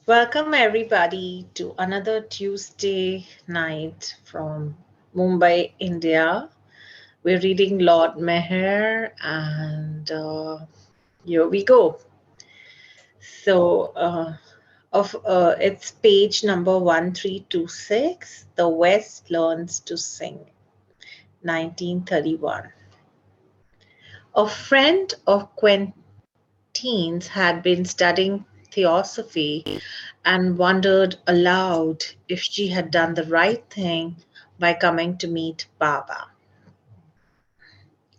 Welcome, everybody, to another Tuesday night from Mumbai, India. We're reading Lord Meher, and here we go. So, it's page number 1326, The West Learns to Sing, 1931. A friend of Quentine's had been studying theosophy and wondered aloud if she had done the right thing by coming to meet Baba.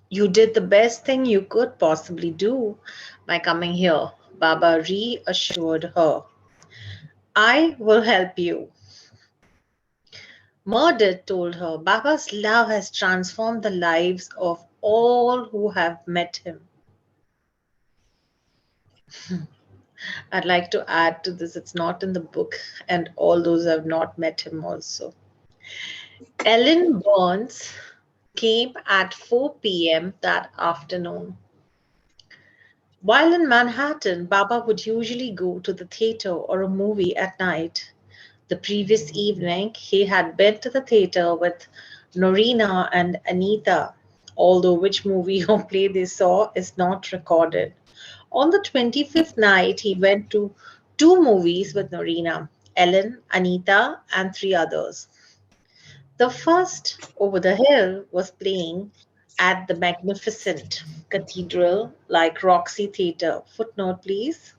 You did the best thing you could possibly do by coming here, Baba reassured her. I will help you. Murdered told her, Baba's love has transformed the lives of all who have met him. I'd like to add to this, it's not in the book, and all those who have not met him also. Ellen Burns came at 4 p.m. that afternoon. While in Manhattan, Baba would usually go to the theater or a movie at night. The previous evening, he had been to the theater with Norina and Anita, although which movie or play they saw is not recorded. On the 25th night, he went to two movies with Norina, Ellen, Anita, and three others. The first, Over the Hill, was playing at the magnificent cathedral like Roxy Theatre. Footnote, please.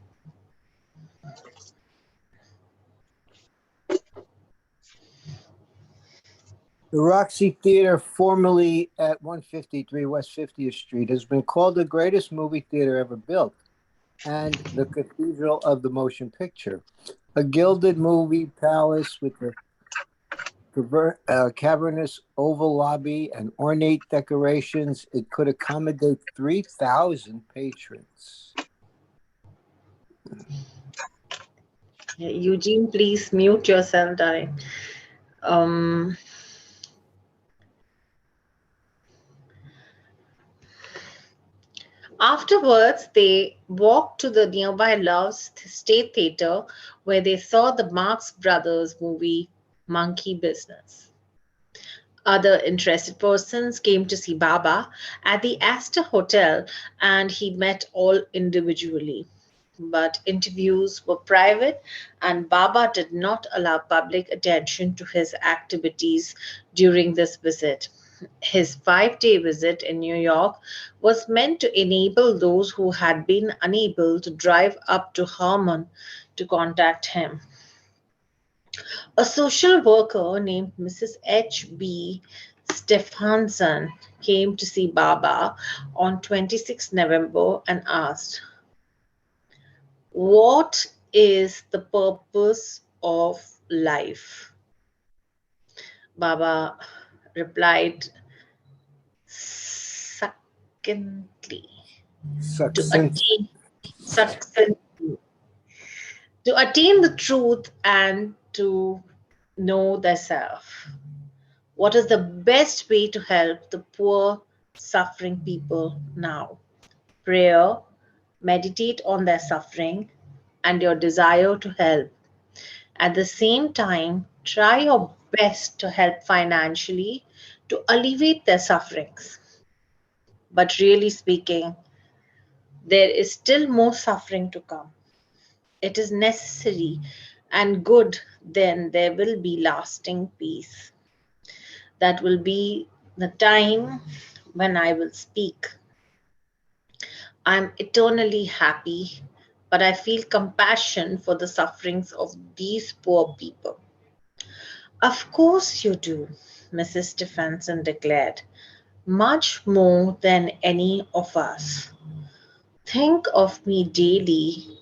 The Roxy Theater, formerly at 153 West 50th Street, has been called the greatest movie theater ever built and the cathedral of the motion picture. A gilded movie palace with a cavernous oval lobby and ornate decorations, it could accommodate 3,000 patrons. Eugene, please mute yourself, darling. Um, Afterwards, they walked to the nearby Love's State Theatre where they saw the Marx Brothers movie Monkey Business. Other interested persons came to see Baba at the Astor Hotel and he met all individually. But interviews were private and Baba did not allow public attention to his activities during this visit. His 5 day visit in New York was meant to enable those who had been unable to drive up to Harmon to contact him. A social worker named Mrs. H.B. Stephenson came to see Baba on 26 November and asked, what is the purpose of life? Baba replied succinctly to Succinct. attain success, to attain the truth and to know thyself. What is the best way to help the poor, suffering people now? Prayer, meditate on their suffering and your desire to help. At the same time, try your best to help financially to alleviate their sufferings. But really speaking, there is still more suffering to come. It is necessary and good, then there will be lasting peace. That will be the time when I will speak. I'm eternally happy, but I feel compassion for the sufferings of these poor people. Of course you do, Mrs. Stephenson declared, much more than any of us. Think of me daily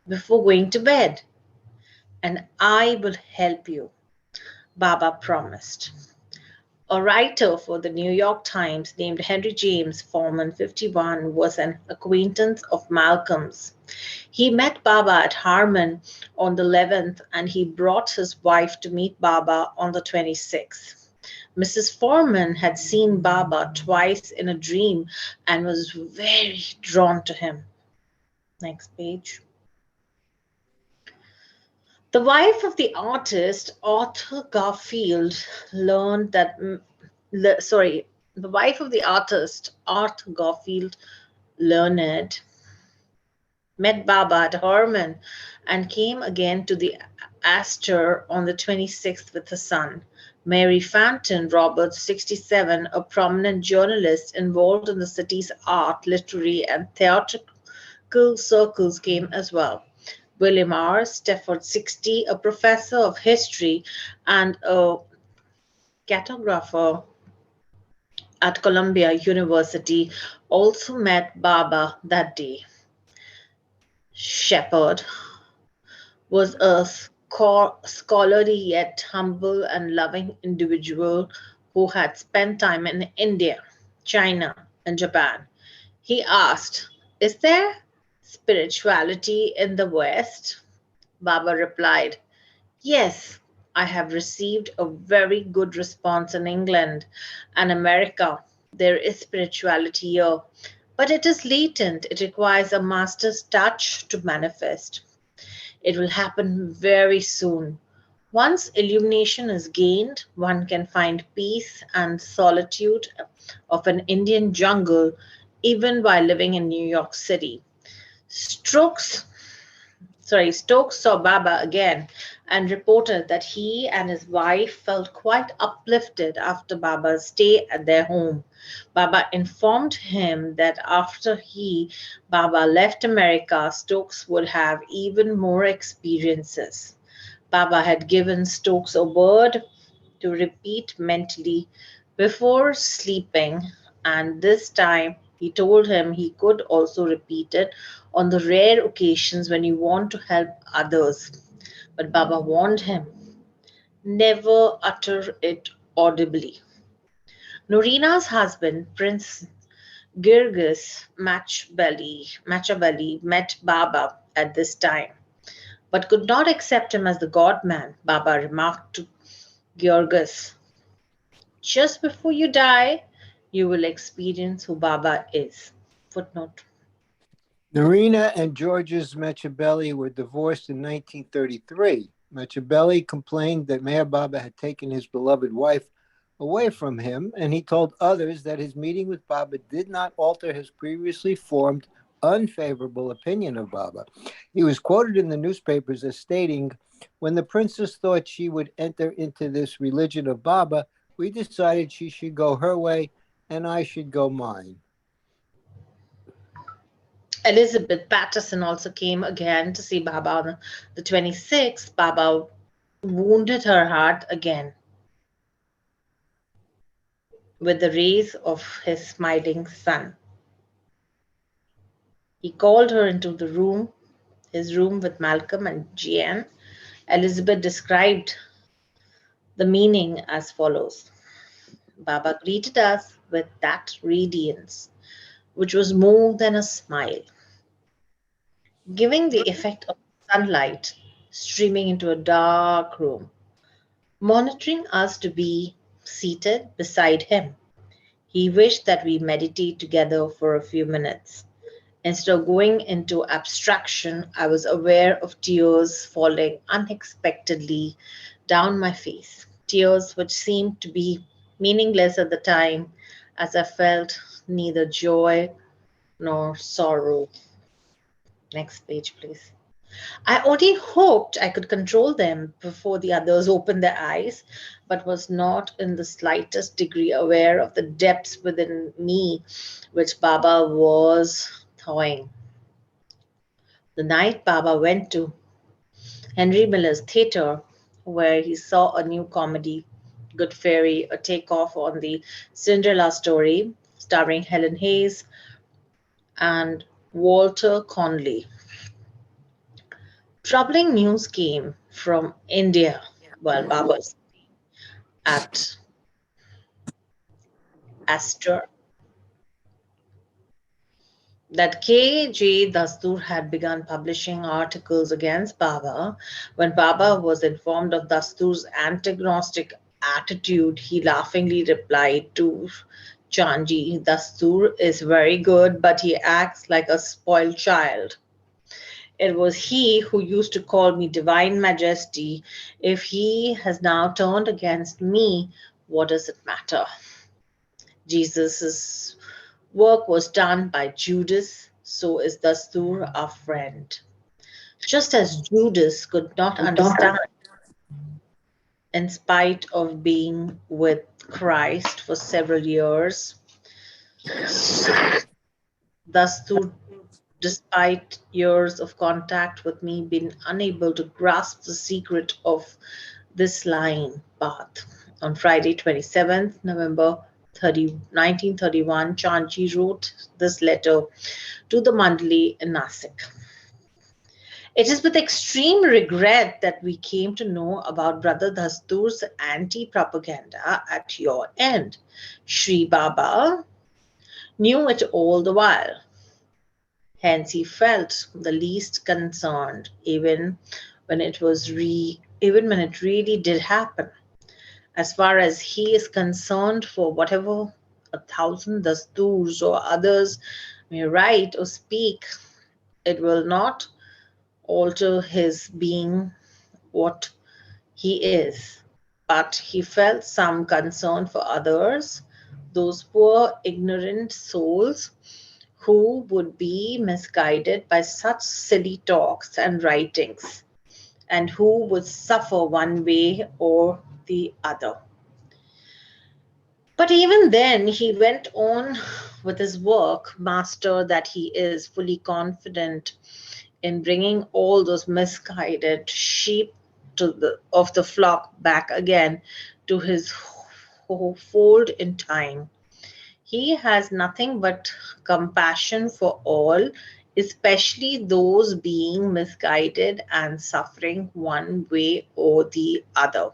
before going to bed, and I will help you, Baba promised. A writer for the New York Times named Henry James Forman, 51, was an acquaintance of Malcolm's. He met Baba at Harmon on the 11th and he brought his wife to meet Baba on the 26th. Mrs. Forman had seen Baba twice in a dream and was very drawn to him. Next page. The wife of the artist Arthur Garfield learned that sorry, the wife of the artist Arthur Garfield learned met Baba at Herman and came again to the Astor on the 26th with her son. Mary Fanton Roberts, 67, a prominent journalist involved in the city's art, literary, and theatrical circles, came as well. William R. Stafford, 60, a professor of history and a cartographer at Columbia University, also met Baba that day. Shepherd was a scholarly yet humble and loving individual who had spent time in India, China, and Japan. He asked, "Is there spirituality in the West?" Baba replied, "Yes, I have received a very good response in England and America. There is spirituality here, but it is latent. It requires a master's touch to manifest. It will happen very soon. Once illumination is gained, one can find peace and solitude of an Indian jungle even while living in New York City." Stokes saw Baba again and reported that he and his wife felt quite uplifted after Baba's stay at their home. Baba informed him that after Baba left America, Stokes would have even more experiences. Baba had given Stokes a word to repeat mentally before sleeping, and this time he told him he could also repeat it on the rare occasions when he wanted to help others. But Baba warned him, never utter it audibly. Norina's husband, Prince Girgis Machabali, met Baba at this time, but could not accept him as the god man. Baba remarked to Girgis, "Just before you die, you will experience who Baba is." Footnote. Narina and Georges Machiavelli were divorced in 1933. Machiavelli complained that Meher Baba had taken his beloved wife away from him, and he told others that his meeting with Baba did not alter his previously formed unfavorable opinion of Baba. He was quoted in the newspapers as stating, "When the princess thought she would enter into this religion of Baba, we decided she should go her way and I should go mine." Elizabeth Patterson also came again to see Baba on the 26th. Baba wounded her heart again with the rays of his smiling sun. He called her into his room with Malcolm and Jeanne. Elizabeth described the meaning as follows: Baba greeted us with that radiance, which was more than a smile, giving the effect of sunlight streaming into a dark room, monitoring us to be seated beside him. He wished that we meditate together for a few minutes. Instead of going into abstraction, I was aware of tears falling unexpectedly down my face, tears which seemed to be meaningless at the time, as I felt neither joy nor sorrow. Next page, please. I only hoped I could control them before the others opened their eyes, but was not in the slightest degree aware of the depths within me which Baba was thawing. The night Baba went to Henry Miller's theatre, where he saw a new comedy, Good Fairy, a takeoff on the Cinderella story, starring Helen Hayes and Walter Conley. Troubling news came from India while Baba was at Astor that K.J. Dastur had begun publishing articles against Baba. When Baba was informed of Dastur's antagonistic attitude, he laughingly replied to Chanji, "Dastur is very good, but he acts like a spoiled child." It was he who used to call me Divine Majesty. If he has now turned against me, what does it matter? Jesus' work was done by Judas, so is Dastur our friend. Just as Judas could not understand, in spite of being with Christ for several years, Dastur, despite years of contact with me, been unable to grasp the secret of this line path. On Friday, 27th November 1931, Chanji wrote this letter to the Mandali in Nasik. It is with extreme regret that we came to know about Brother Dastur's anti propaganda at your end. Sri Baba knew it all the while. Hence, he felt the least concerned, even when it really did happen. As far as he is concerned, for whatever a thousand dasturs or others may write or speak, it will not alter his being what he is. But he felt some concern for others, those poor, ignorant souls who would be misguided by such silly talks and writings, and who would suffer one way or the other. But even then, he went on with his work, master that he is, fully confident in bringing all those misguided sheep of the flock back again to his fold in time. He has nothing but compassion for all, especially those being misguided and suffering one way or the other.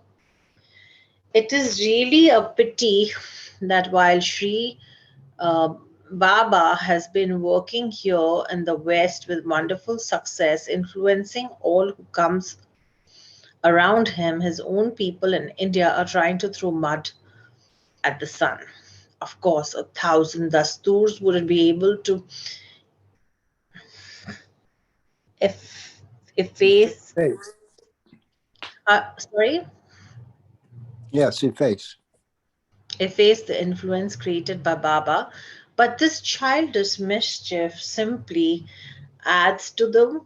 It is really a pity that while Sri uh, Baba has been working here in the West with wonderful success, influencing all who comes around him, his own people in India are trying to throw mud at the sun. Of course, a thousand dasturs wouldn't be able to eff- efface, Face. sorry, Yes, in face. efface the influence created by Baba, but this childish mischief simply adds to the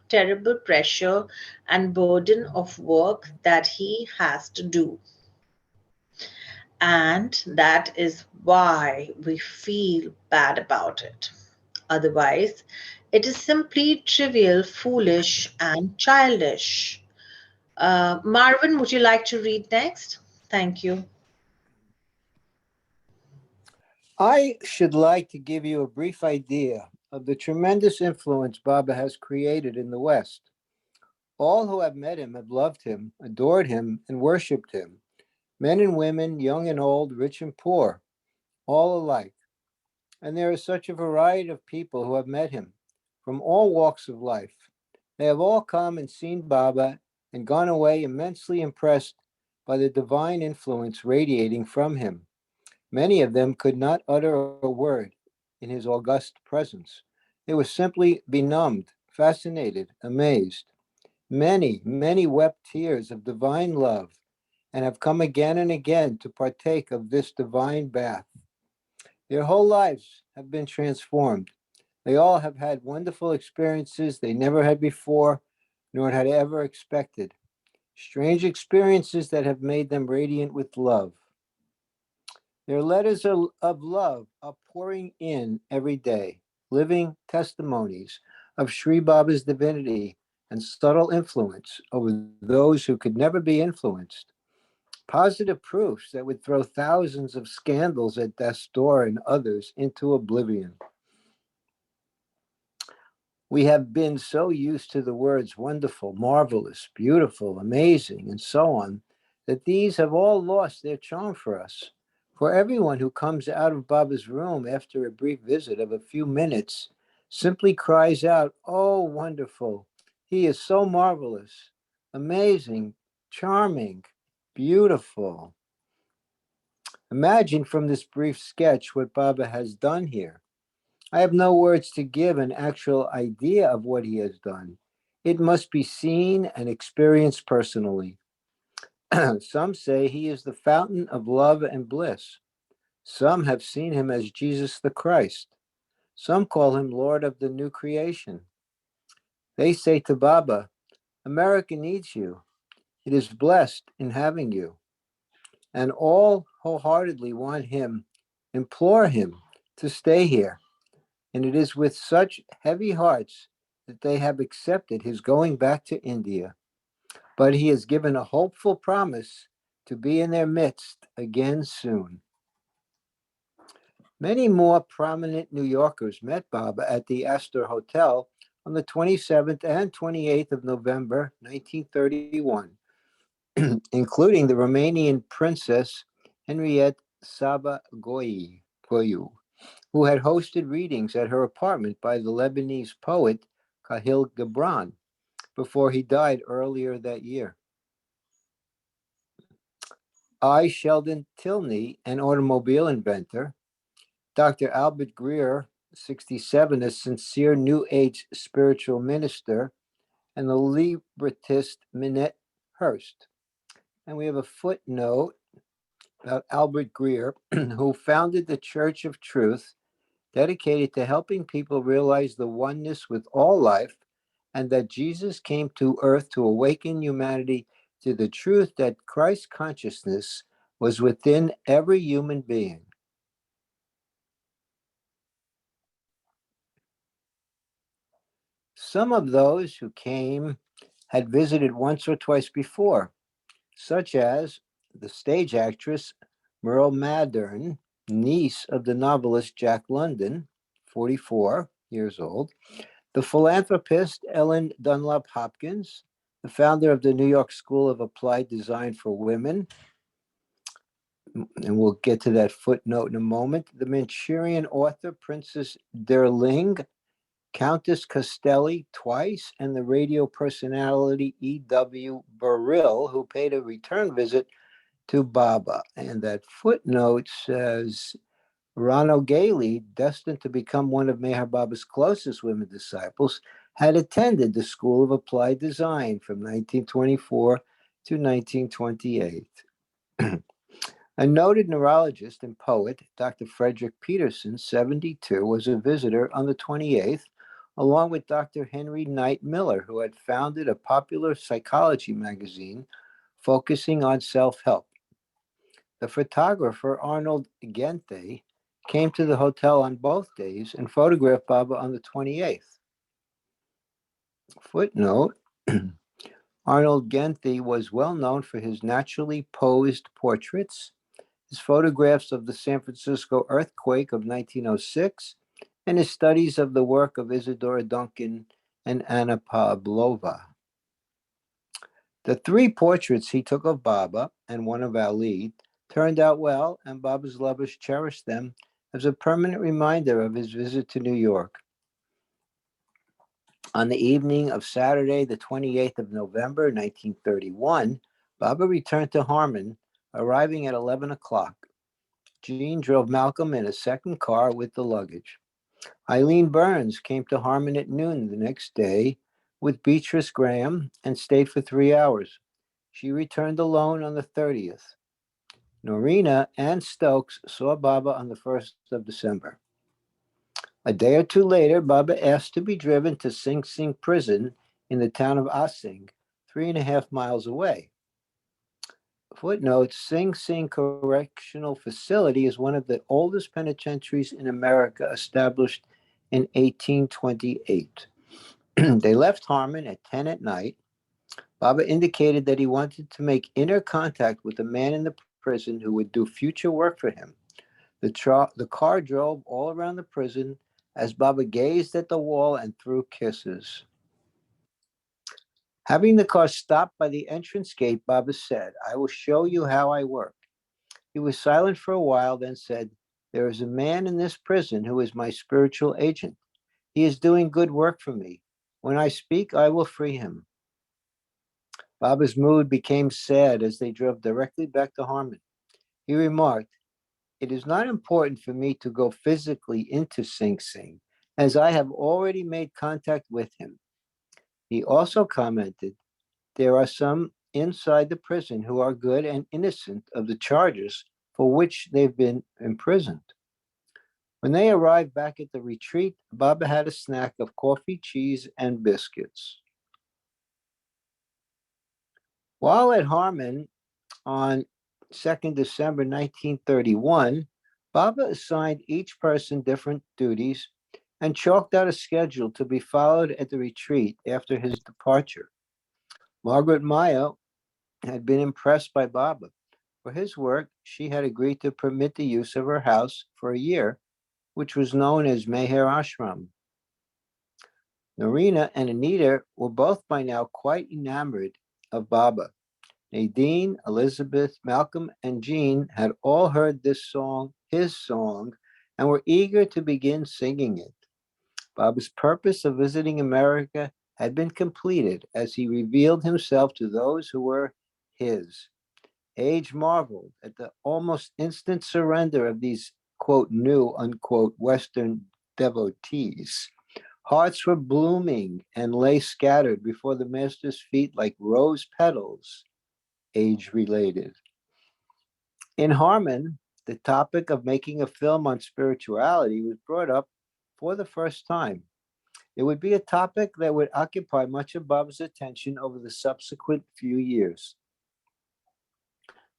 terrible pressure and burden of work that he has to do. And that is why we feel bad about it. Otherwise, it is simply trivial, foolish, and childish. Marvin, would you like to read next? Thank you. I should like to give you a brief idea of the tremendous influence Baba has created in the West. All who have met him have loved him, adored him, and worshipped him. Men and women, young and old, rich and poor, all alike. And there is such a variety of people who have met him from all walks of life. They have all come and seen Baba and gone away immensely impressed by the divine influence radiating from him. Many of them could not utter a word in his august presence. They were simply benumbed, fascinated, amazed. Many, many wept tears of divine love and have come again and again to partake of this divine bath. Their whole lives have been transformed. They all have had wonderful experiences they never had before, nor had ever expected. Strange experiences that have made them radiant with love. Their letters of love are pouring in every day, living testimonies of Sri Baba's divinity and subtle influence over those who could never be influenced. Positive proofs that would throw thousands of scandals at Dastor and others into oblivion. We have been so used to the words wonderful, marvelous, beautiful, amazing, and so on, that these have all lost their charm for us. For everyone who comes out of Baba's room after a brief visit of a few minutes simply cries out, "Oh, wonderful! He is so marvelous, amazing, charming, beautiful." Imagine from this brief sketch what Baba has done here. I have no words to give an actual idea of what he has done. It must be seen and experienced personally. Some say he is the fountain of love and bliss. Some have seen him as Jesus the Christ. Some call him Lord of the new creation. They say to Baba, America needs you. It is blessed in having you. And all wholeheartedly want him, implore him to stay here. And it is with such heavy hearts that they have accepted his going back to India. But he has given a hopeful promise to be in their midst again soon. Many more prominent New Yorkers met Baba at the Astor Hotel on the 27th and 28th of November, 1931, including the Romanian princess Henriette Goyu, who had hosted readings at her apartment by the Lebanese poet Kahil Gibran before he died earlier that year. I. Sheldon Tilney, an automobile inventor, Dr. Albert Greer, 67, a sincere New Age spiritual minister, and the librettist Minette Hurst. And we have a footnote about Albert Greer, who founded the Church of Truth, dedicated to helping people realize the oneness with all life and that Jesus came to earth to awaken humanity to the truth that Christ consciousness was within every human being. Some of those who came had visited once or twice before, such as the stage actress Merle Maddern, niece of the novelist Jack London, 44 years old, the philanthropist Ellen Dunlop Hopkins, the founder of the New York School of Applied Design for Women, and we'll get to that footnote in a moment, the Manchurian author Princess Derling, Countess Castelli twice, and the radio personality E.W. Burrill, who paid a return visit to Baba. And that footnote says Rano Gailey, destined to become one of Meher Baba's closest women disciples, had attended the School of Applied Design from 1924 to 1928. A noted neurologist and poet, Dr. Frederick Peterson, 72, was a visitor on the 28th, along with Dr. Henry Knight Miller, who had founded a popular psychology magazine focusing on self-help. The photographer Arnold Gente came to the hotel on both days and photographed Baba on the 28th. Footnote, Arnold Gente was well known for his naturally posed portraits, his photographs of the San Francisco earthquake of 1906, and his studies of the work of Isadora Duncan and Anna Pavlova. The three portraits he took of Baba and one of Ali turned out well, and Baba's lovers cherished them as a permanent reminder of his visit to New York. On the evening of Saturday, the 28th of November, 1931, Baba returned to Harmon, arriving at 11 o'clock. Jean drove Malcolm in a second car with the luggage. Eileen Burns came to Harmon at noon the next day with Beatrice Graham and stayed for 3 hours. She returned alone on the 30th. Norina and Stokes saw Baba on the 1st of December. A day or two later, Baba asked to be driven to Sing Sing prison in the town of Asing, 3.5 miles away. Footnote, Sing Sing Correctional Facility is one of the oldest penitentiaries in America, established in 1828. They left Harmon at 10 at night. Baba indicated that he wanted to make inner contact with a man in the prison who would do future work for him. The car drove all around the prison as Baba gazed at the wall and threw kisses. Having the car stopped by the entrance gate, Baba said, I will show you how I work. He was silent for a while, then said, there is a man in this prison who is my spiritual agent. He is doing good work for me. When I speak, I will free him. Baba's mood became sad as they drove directly back to Harmon. He remarked, it is not important for me to go physically into Sing Sing, as I have already made contact with him. He also commented, "There are some inside the prison who are good and innocent of the charges for which they've been imprisoned." When they arrived back at the retreat, Baba had a snack of coffee, cheese, and biscuits. While at Harmon on 2nd December 1931, Baba assigned each person different duties and chalked out a schedule to be followed at the retreat after his departure. Margaret Mayo had been impressed by Baba. For his work, she had agreed to permit the use of her house for a year, which was known as MEHER Ashram. Norina and Anita were both by now quite enamored of Baba. Nadine, Elizabeth, Malcolm, and Jean had all heard this song, his song, and were eager to begin singing it. Baba's purpose of visiting America had been completed as he revealed himself to those who were his. Age marveled at the almost instant surrender of these, quote, new, unquote, Western devotees. Hearts were blooming and lay scattered before the master's feet like rose petals, age related. In Harmon, the topic of making a film on spirituality was brought up for the first time. It would be a topic that would occupy much of Baba's attention over the subsequent few years.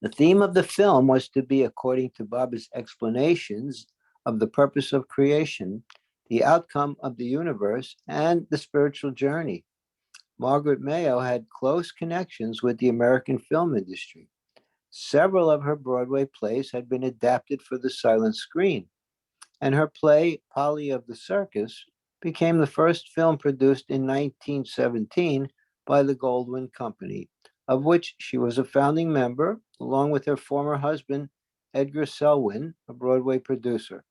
The theme of the film was to be, according to Baba's explanations of the purpose of creation, the outcome of the universe, and the spiritual journey. Margaret Mayo had close connections with the American film industry. Several of her Broadway plays had been adapted for the silent screen, and her play, Polly of the Circus, became the first film produced in 1917 by the Goldwyn Company, of which she was a founding member, along with her former husband, Edgar Selwyn, a Broadway producer.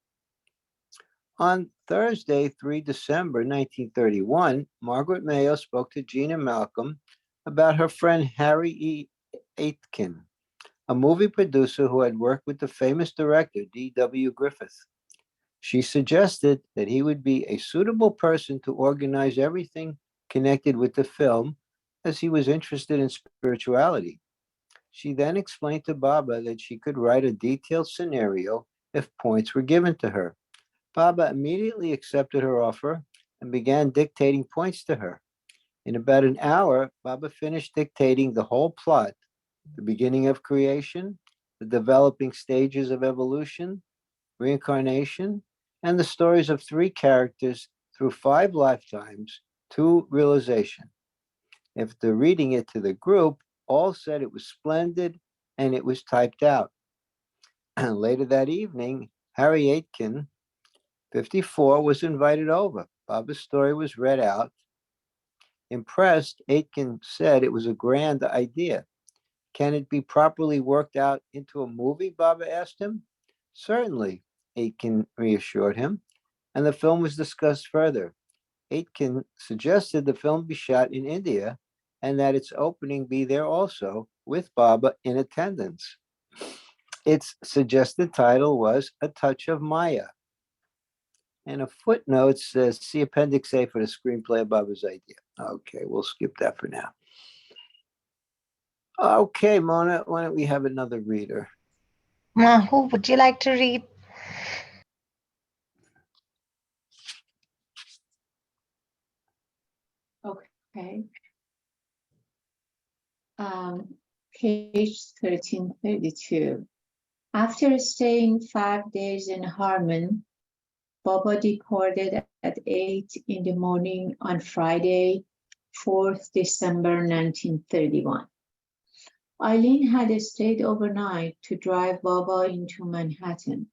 On Thursday, 3 December 1931, Margaret Mayo spoke to Gina Malcolm about her friend Harry E. Aitken, a movie producer who had worked with the famous director D.W. Griffith. She suggested that he would be a suitable person to organize everything connected with the film, as he was interested in spirituality. She then explained to Baba that she could write a detailed scenario if points were given to her. Baba immediately accepted her offer and began dictating points to her. In about an hour, Baba finished dictating the whole plot: the beginning of creation, the developing stages of evolution, reincarnation, and the stories of three characters through 5 lifetimes to realization. After reading it to the group, all said it was splendid and it was typed out. Later that evening, Harry Aitken, 54, was invited over. Baba's story was read out. Impressed, Aitken said it was a grand idea. "Can it be properly worked out into a movie?" Baba asked him. "Certainly," Aitken reassured him, and the film was discussed further. Aitken suggested the film be shot in India and that its opening be there also, with Baba in attendance. Its suggested title was A Touch of Maya. And a footnote says, see Appendix A for the screenplay of Baba's idea. Okay, we'll skip that for now. Okay, Mona, why don't we have another reader? Who would you like to read? Okay. Page 1332. After staying 5 days in Harmon, Baba departed at 8 in the morning on Friday, 4th December 1931. Eileen had stayed overnight to drive Baba into Manhattan,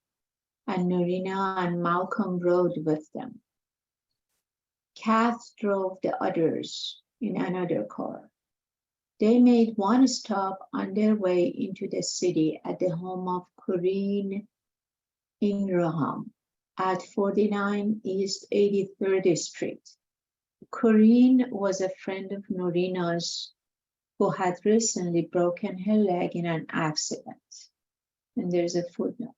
and Norina and Malcolm rode with them. Kath drove the others in another car. They made one stop on their way into the city at the home of Corinne Ingraham at 49 East 83rd Street. Corinne was a friend of Norina's who had recently broken her leg in an accident. And there's a footnote.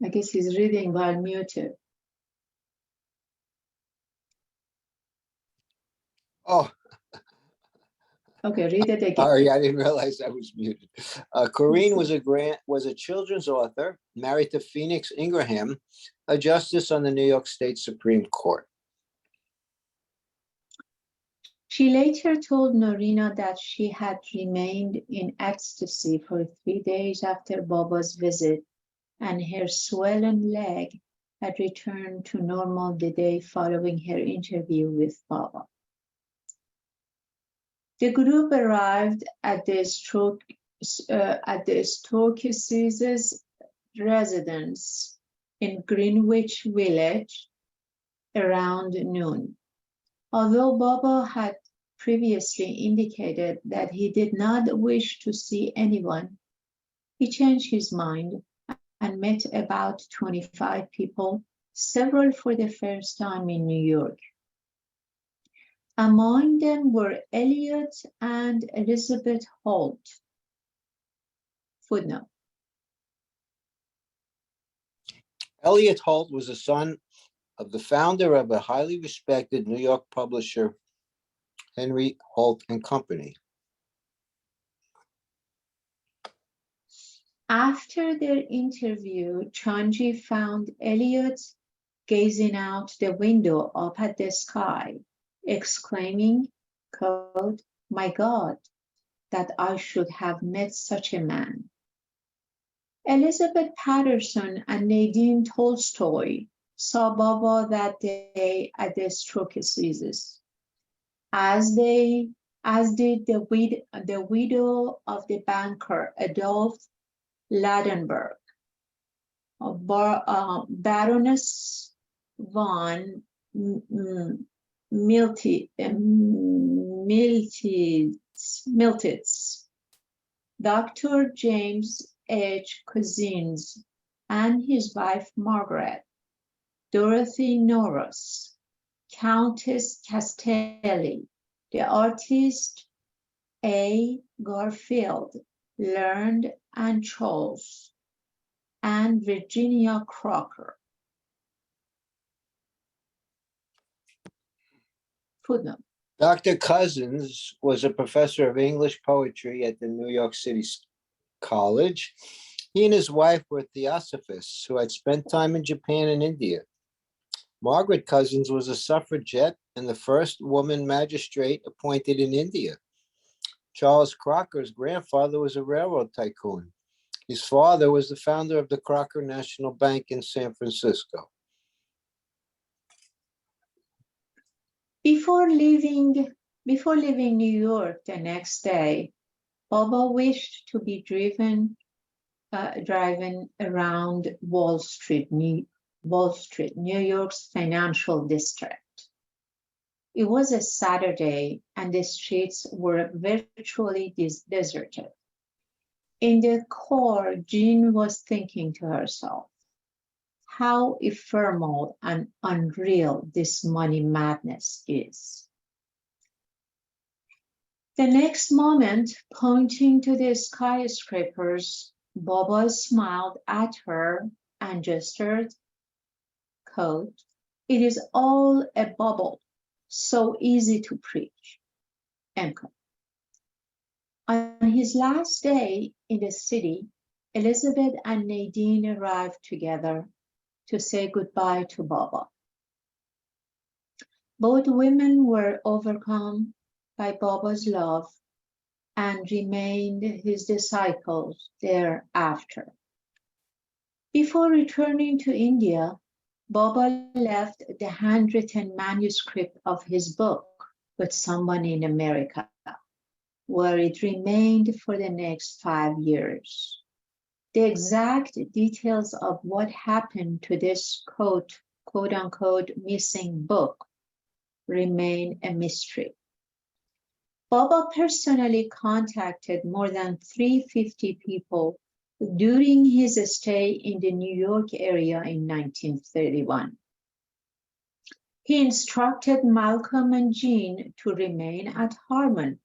I guess he's reading while muted. Oh, Okay, read it again. sorry, I didn't realize I was muted. Corinne was a children's author, married to Phoenix Ingraham, a justice on the New York State Supreme Court. She later told Norina that she had remained in ecstasy for 3 days after Baba's visit, and her swollen leg had returned to normal the day following her interview with Baba. The group arrived at the Stokeses' residence in Greenwich Village around noon. Although Baba had previously indicated that he did not wish to see anyone, he changed his mind and met about 25 people, several for the first time in New York. Among them were Elliot and Elizabeth Holt. Footnote. Elliot Holt was the son of the founder of a highly respected New York publisher, Henry Holt and Company. After their interview, Chanji found Elliot gazing out the window up at the sky, exclaiming, quote, "My God, that I should have met such a man." Elizabeth Patterson and Nadine Tolstoy saw Baba that day at the Stokeses, as did the widow of the banker Adolph Ladenburg, Baroness von Miltitz, Dr. James H. Cousins and his wife Margaret, Dorothy Norris, Countess Castelli, the artist A. Garfield, Learned and Charles, and Virginia Crocker. Footnote. Dr. Cousins was a professor of English poetry at the New York City College. He and his wife were theosophists who had spent time in Japan and India. Margaret Cousins was a suffragette and the first woman magistrate appointed in India. Charles Crocker's grandfather was a railroad tycoon. His father was the founder of the Crocker National Bank in San Francisco. Before leaving New York the next day, Baba wished to be driving around Wall Street, New York's financial district. It was a Saturday and the streets were virtually deserted. In the car, Jean was thinking to herself, how ephemeral and unreal this money madness is. The next moment, pointing to the skyscrapers, Baba smiled at her and gestured, quote, "It is all a bubble, so easy to preach." End quote. On his last day in the city, Elizabeth and Nadine arrived together to say goodbye to Baba. Both women were overcome by Baba's love and remained his disciples thereafter. Before returning to India, Baba left the handwritten manuscript of his book with someone in America, where it remained for the next 5 years. The exact details of what happened to this quote unquote missing book remain a mystery. Baba personally contacted more than 350 people during his stay in the New York area in 1931. He instructed Malcolm and Jean to remain at Harmon,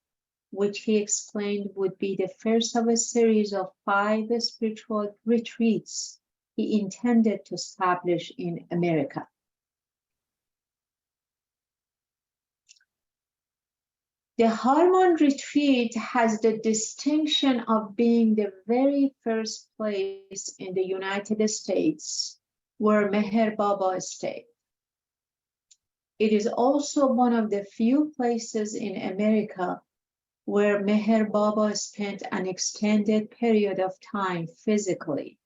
which he explained would be the first of a series of 5 spiritual retreats he intended to establish in America. The Harmon Retreat has the distinction of being the very first place in the United States where Meher Baba stayed. It is also one of the few places in America where Meher Baba spent an extended period of time physically.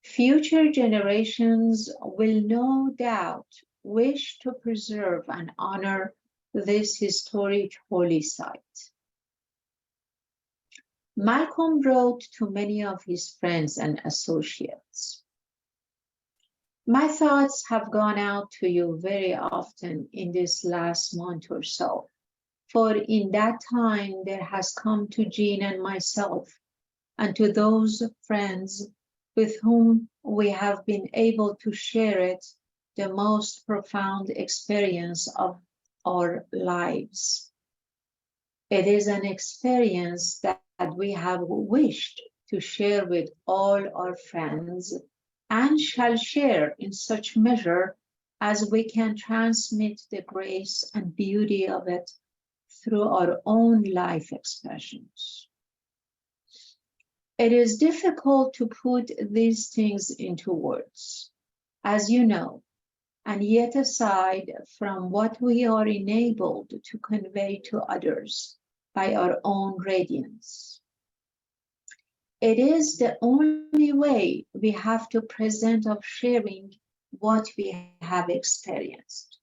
Future generations will no doubt wish to preserve and honor this historic holy site. Malcolm wrote to many of his friends and associates. My thoughts have gone out to you very often in this last month or so, for in that time there has come to Jean and myself, and to those friends with whom we have been able to share it, the most profound experience of our lives. It is an experience that we have wished to share with all our friends and shall share in such measure as we can transmit the grace and beauty of it through our own life expressions. It is difficult to put these things into words, as you know, and yet aside from what we are enabled to convey to others by our own radiance. It is the only way we have to present of sharing what we have experienced.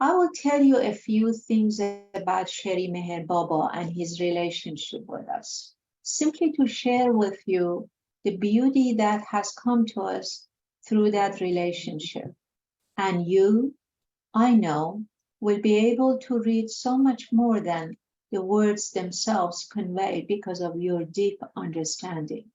I will tell you a few things about Sheri Meher Baba and his relationship with us, simply to share with you the beauty that has come to us through that relationship. And you, I know, will be able to read so much more than the words themselves convey because of your deep understanding.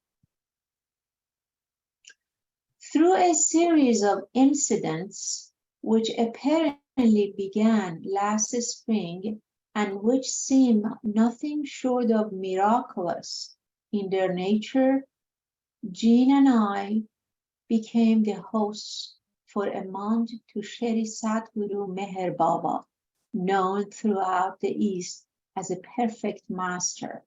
Through a series of incidents which apparently began last spring and which seem nothing short of miraculous in their nature, Jean and I became the hosts for a month to Shri Sadhguru Meher Baba, known throughout the East as a perfect master,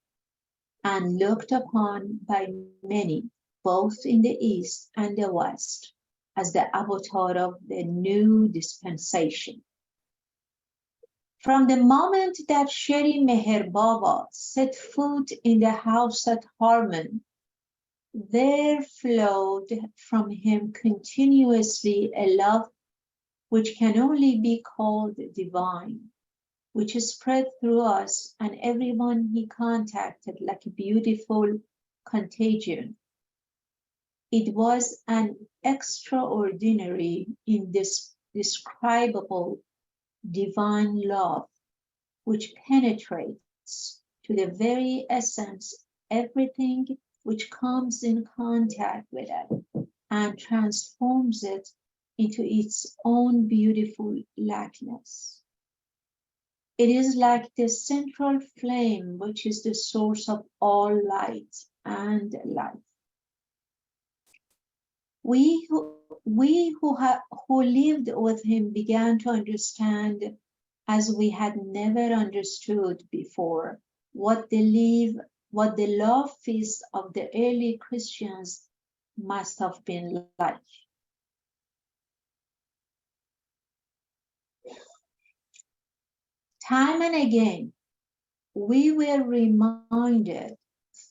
and looked upon by many, both in the East and the West, as the avatar of the new dispensation. From the moment that Shri Meher Baba set foot in the house at Harmon, there flowed from him continuously a love which can only be called divine, which spread through us and everyone he contacted like a beautiful contagion. It was an extraordinary, indescribable, divine love which penetrates to the very essence everything which comes in contact with it and transforms it into its own beautiful likeness. It is like the central flame which is the source of all light and life. We who lived with him began to understand, as we had never understood before, what the love feast of the early Christians must have been like. Time and again, we were reminded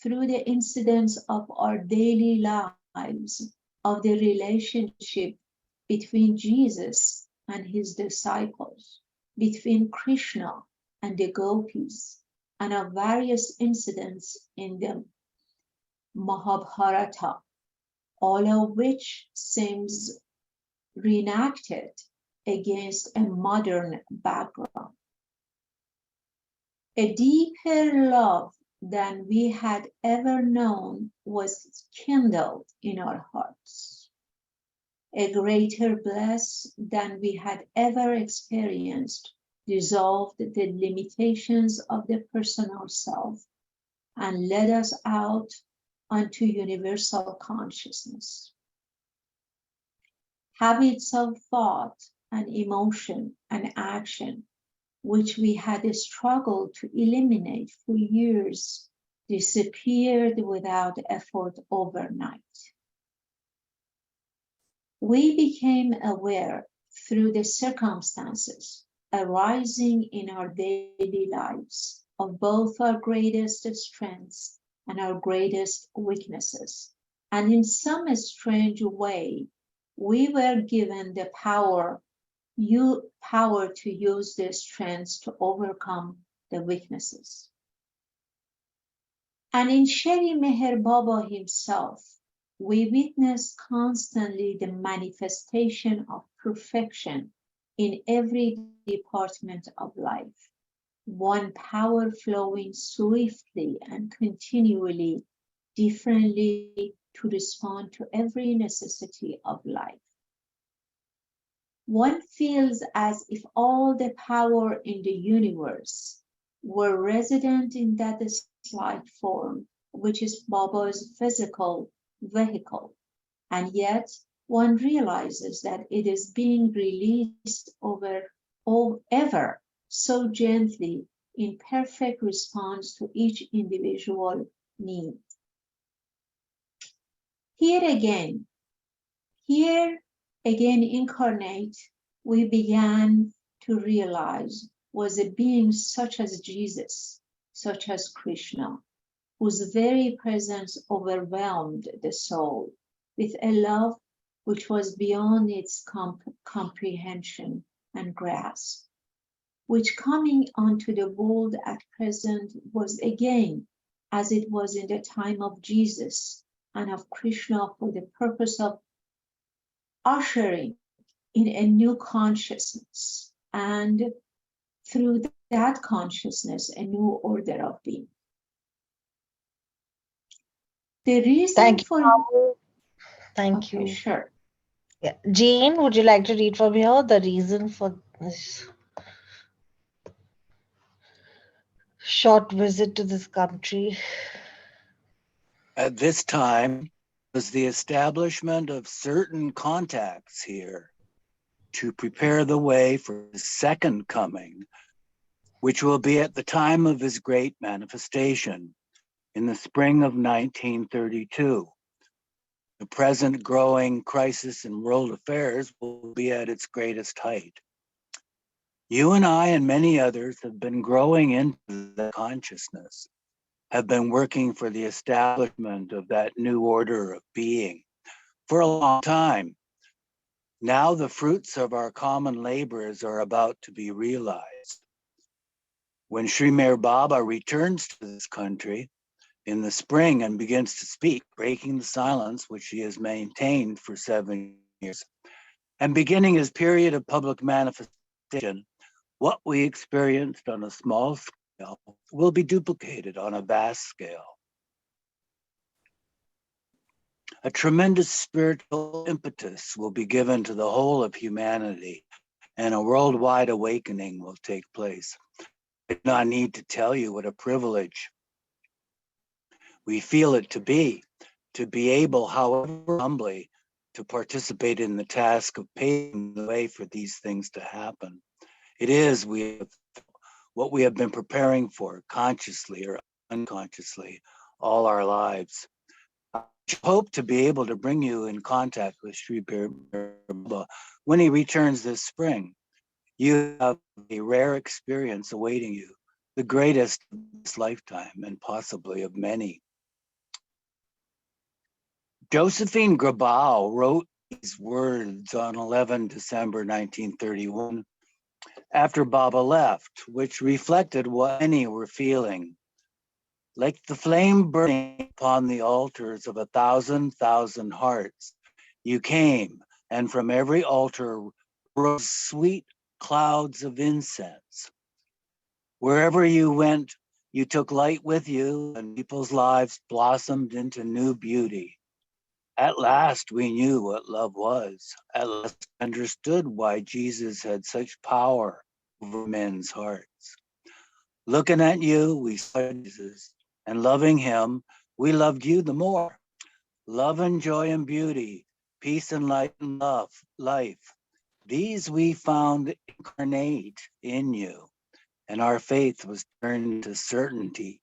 through the incidents of our daily lives of the relationship between Jesus and his disciples, between Krishna and the gopis, and of various incidents in the Mahabharata, all of which seems reenacted against a modern background. A deeper love than we had ever known was kindled in our hearts. A greater bliss than we had ever experienced dissolved the limitations of the personal self and led us out onto universal consciousness. Habits of thought and emotion and action, which we had struggled to eliminate for years, disappeared without effort overnight. We became aware through the circumstances arising in our daily lives of both our greatest strengths and our greatest weaknesses. And in some strange way, we were given the power to use their strengths to overcome the weaknesses. And in Shri Meher Baba himself, we witness constantly the manifestation of perfection in every department of life, one power flowing swiftly and continually, differently to respond to every necessity of life. One feels as if all the power in the universe were resident in that slight form, which is Baba's physical vehicle, and yet one realizes that it is being released ever so gently in perfect response to each individual need. Here again incarnate, we began to realize was a being such as Jesus, such as Krishna, whose very presence overwhelmed the soul with a love which was beyond its comprehension and grasp, which coming onto the world at present was again, as it was in the time of Jesus and of Krishna, for the purpose of ushering in a new consciousness, and through that consciousness, a new order of being. The reason Thank you, for Babu. Thank okay, you. sure. Yeah. Jane, would you like to read from here the reason for this short visit to this country? At this time was the establishment of certain contacts here to prepare the way for his second coming, which will be at the time of his great manifestation in the spring of 1932. The present growing crisis in world affairs will be at its greatest height. You and I and many others have been growing into that consciousness, have been working for the establishment of that new order of being for a long time. Now the fruits of our common labors are about to be realized. When Sri Meher Baba returns to this country in the spring and begins to speak, breaking the silence which he has maintained for 7 years, and beginning his period of public manifestation, what we experienced on a small scale will be duplicated on a vast scale. A tremendous spiritual impetus will be given to the whole of humanity, and a worldwide awakening will take place. I do not need to tell you what a privilege we feel it to be able, however humbly, to participate in the task of paving the way for these things to happen. It is what we have been preparing for, consciously or unconsciously, all our lives. I hope to be able to bring you in contact with Sri Baba when he returns this spring. You have a rare experience awaiting you, the greatest of this lifetime and possibly of many. Josephine Grabau wrote these words on 11 December 1931 after Baba left, which reflected what many were feeling. Like the flame burning upon the altars of 1,000,000 hearts, you came, and from every altar rose sweet clouds of incense. Wherever you went, you took light with you, and people's lives blossomed into new beauty. At last we knew what love was. At last we understood why Jesus had such power over men's hearts. Looking at you, we saw Jesus, and loving him, we loved you the more. Love and joy and beauty, peace and light and life. These we found incarnate in you, and our faith was turned to certainty.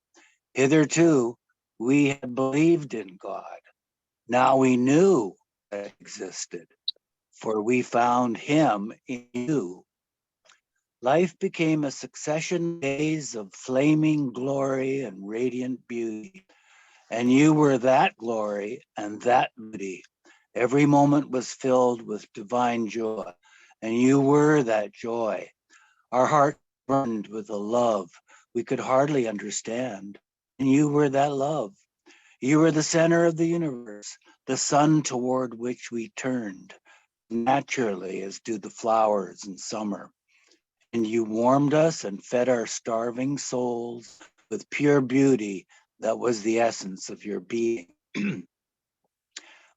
Hitherto, we had believed in God. Now we knew that it existed, for we found him in you. Life became a succession of days of flaming glory and radiant beauty. And you were that glory and that beauty. Every moment was filled with divine joy, and you were that joy. Our heart burned with a love we could hardly understand, and you were that love. You were the center of the universe, the sun toward which we turned, naturally as do the flowers in summer. And you warmed us and fed our starving souls with pure beauty that was the essence of your being.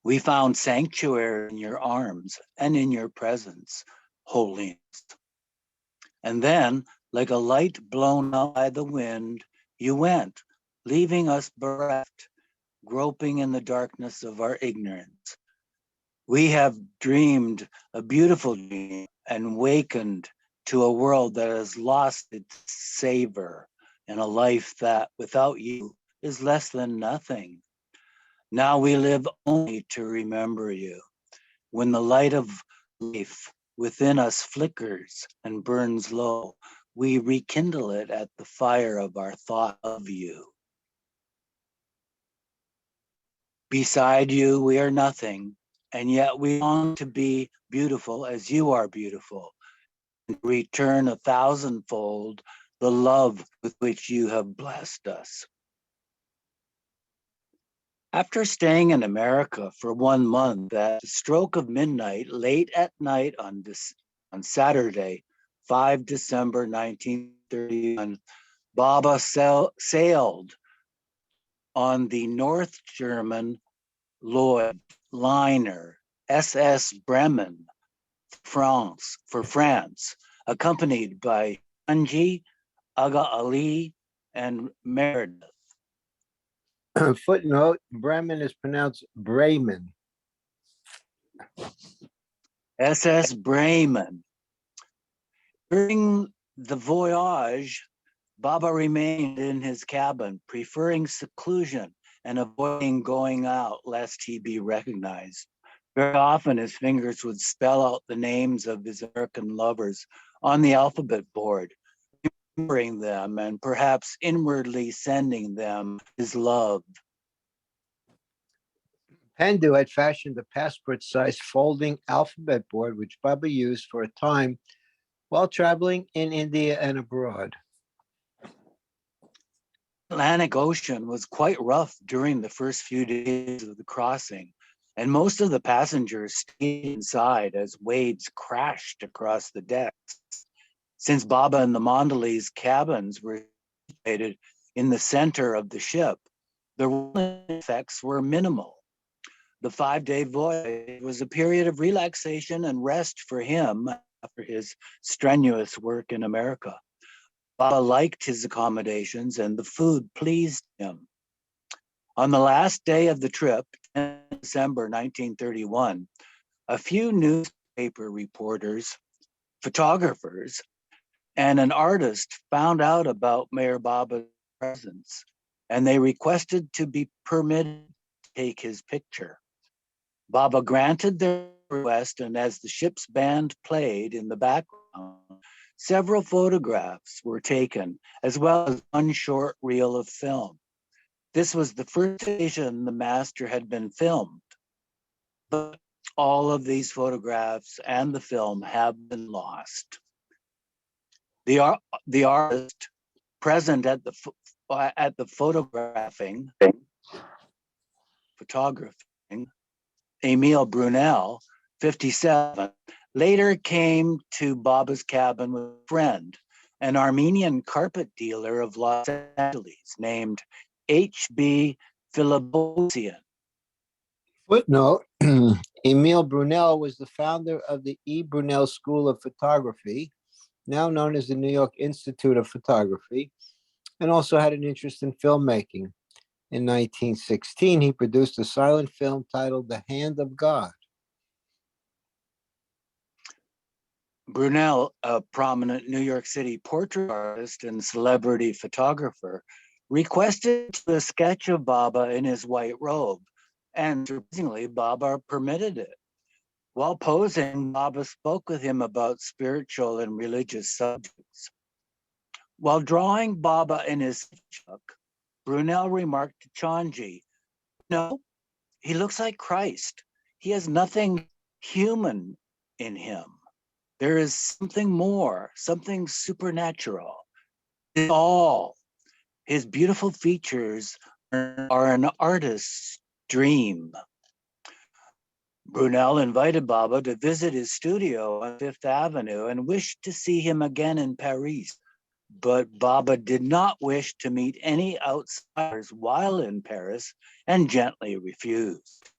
We found sanctuary in your arms and in your presence, holiness. And then, like a light blown out by the wind, you went, leaving us bereft, groping in the darkness of our ignorance. We have dreamed a beautiful dream and wakened to a world that has lost its savor and a life that without you is less than nothing. Now we live only to remember you. When the light of life within us flickers and burns low, we rekindle it at the fire of our thought of you. Beside you, we are nothing, and yet we long to be beautiful as you are beautiful, and return 1,000-fold the love with which you have blessed us. After staying in America for 1 month, at the stroke of midnight, late at night on Saturday, 5 December 1931, Baba sailed on the North German Lloyd liner SS Bremen for France, accompanied by Anji, Aga Ali, and Meredith. Footnote, Bremen is pronounced Bremen. SS Bremen. During the voyage, Baba remained in his cabin, preferring seclusion and avoiding going out lest he be recognized. Very often his fingers would spell out the names of his American lovers on the alphabet board, remembering them and perhaps inwardly sending them his love. Hindu had fashioned a passport-sized folding alphabet board, which Baba used for a time while traveling in India and abroad. Atlantic Ocean was quite rough during the first few days of the crossing, and most of the passengers stayed inside as waves crashed across the decks. Since Baba and the Mandalese cabins were situated in the center of the ship, the rolling effects were minimal. The 5-day voyage was a period of relaxation and rest for him after his strenuous work in America. Baba liked his accommodations and the food pleased him. On the last day of the trip, in December 1931, a few newspaper reporters, photographers, and an artist found out about Meher Baba's presence, and they requested to be permitted to take his picture. Baba granted their request, and as the ship's band played in the background, several photographs were taken, as well as one short reel of film. This was the first occasion the master had been filmed, but all of these photographs and the film have been lost. The artist present at the photographing, Emile Brunel, 57, later came to Baba's cabin with a friend, an Armenian carpet dealer of Los Angeles named H.B. Philibosian. Footnote, Emile Brunel was the founder of the E. Brunel School of Photography, now known as the New York Institute of Photography, and also had an interest in filmmaking. In 1916, he produced a silent film titled The Hand of God. Brunel, a prominent New York City portrait artist and celebrity photographer, requested a sketch of Baba in his white robe, and surprisingly, Baba permitted it. While posing, Baba spoke with him about spiritual and religious subjects. While drawing Baba in his sketchbook, Brunel remarked to Chanji, "No, he looks like Christ. He has nothing human in him. There is something more, something supernatural. It's all. His beautiful features are an artist's dream." Brunel invited Baba to visit his studio on Fifth Avenue and wished to see him again in Paris. But Baba did not wish to meet any outsiders while in Paris and gently refused.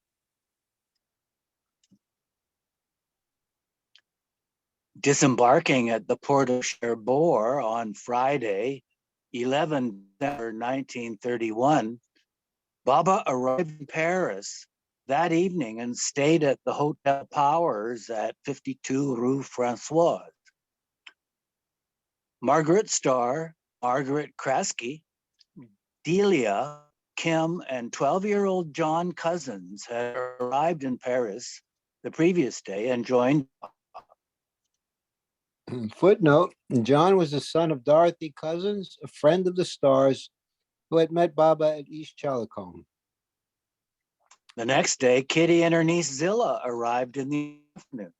Disembarking at the port of Cherbourg on Friday, 11 December 1931, Baba arrived in Paris that evening and stayed at the Hotel Powers at 52 Rue Françoise. Margaret Starr, Margaret Kraske, Delia, Kim, and 12-year-old John Cousins had arrived in Paris the previous day and joined. Footnote, John was the son of Dorothy Cousins, a friend of the Starrs, who had met Baba at East Chalicone. The next day, Kitty and her niece Zilla arrived in the afternoon.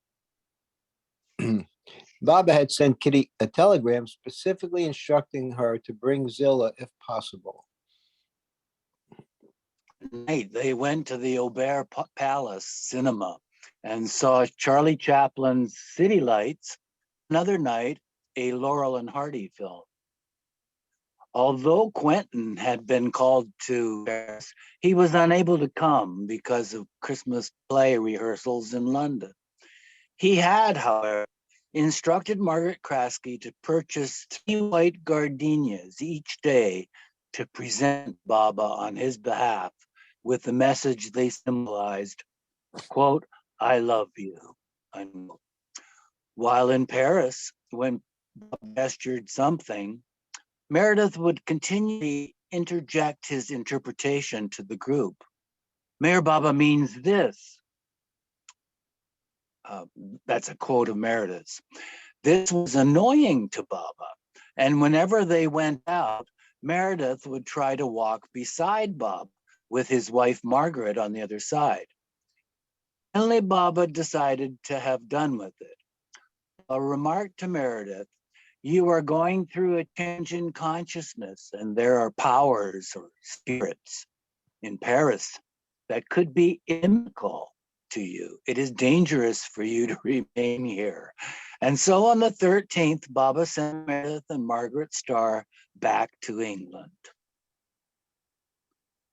Baba had sent Kitty a telegram specifically instructing her to bring Zilla if possible. Night, they went to the Aubert Palace Cinema and saw Charlie Chaplin's City Lights. Another night, a Laurel and Hardy film. Although Quentin had been called to Paris, he was unable to come because of Christmas play rehearsals in London. He had, however, instructed Margaret Kraske to purchase 3 white gardenias each day to present Baba on his behalf with the message they symbolized, quote, "I love you," unquote. While in Paris, when Baba gestured something, Meredith would continually interject his interpretation to the group. "Meher Baba means this." That's a quote of Meredith's. This was annoying to Baba, and whenever they went out, Meredith would try to walk beside Baba with his wife Margaret on the other side. Finally, Baba decided to have done with it. A remark to Meredith, "You are going through a change in consciousness, and there are powers or spirits in Paris that could be inimical to you. It is dangerous for you to remain here." And so on the 13th, Baba sent Meredith and Margaret Starr back to England.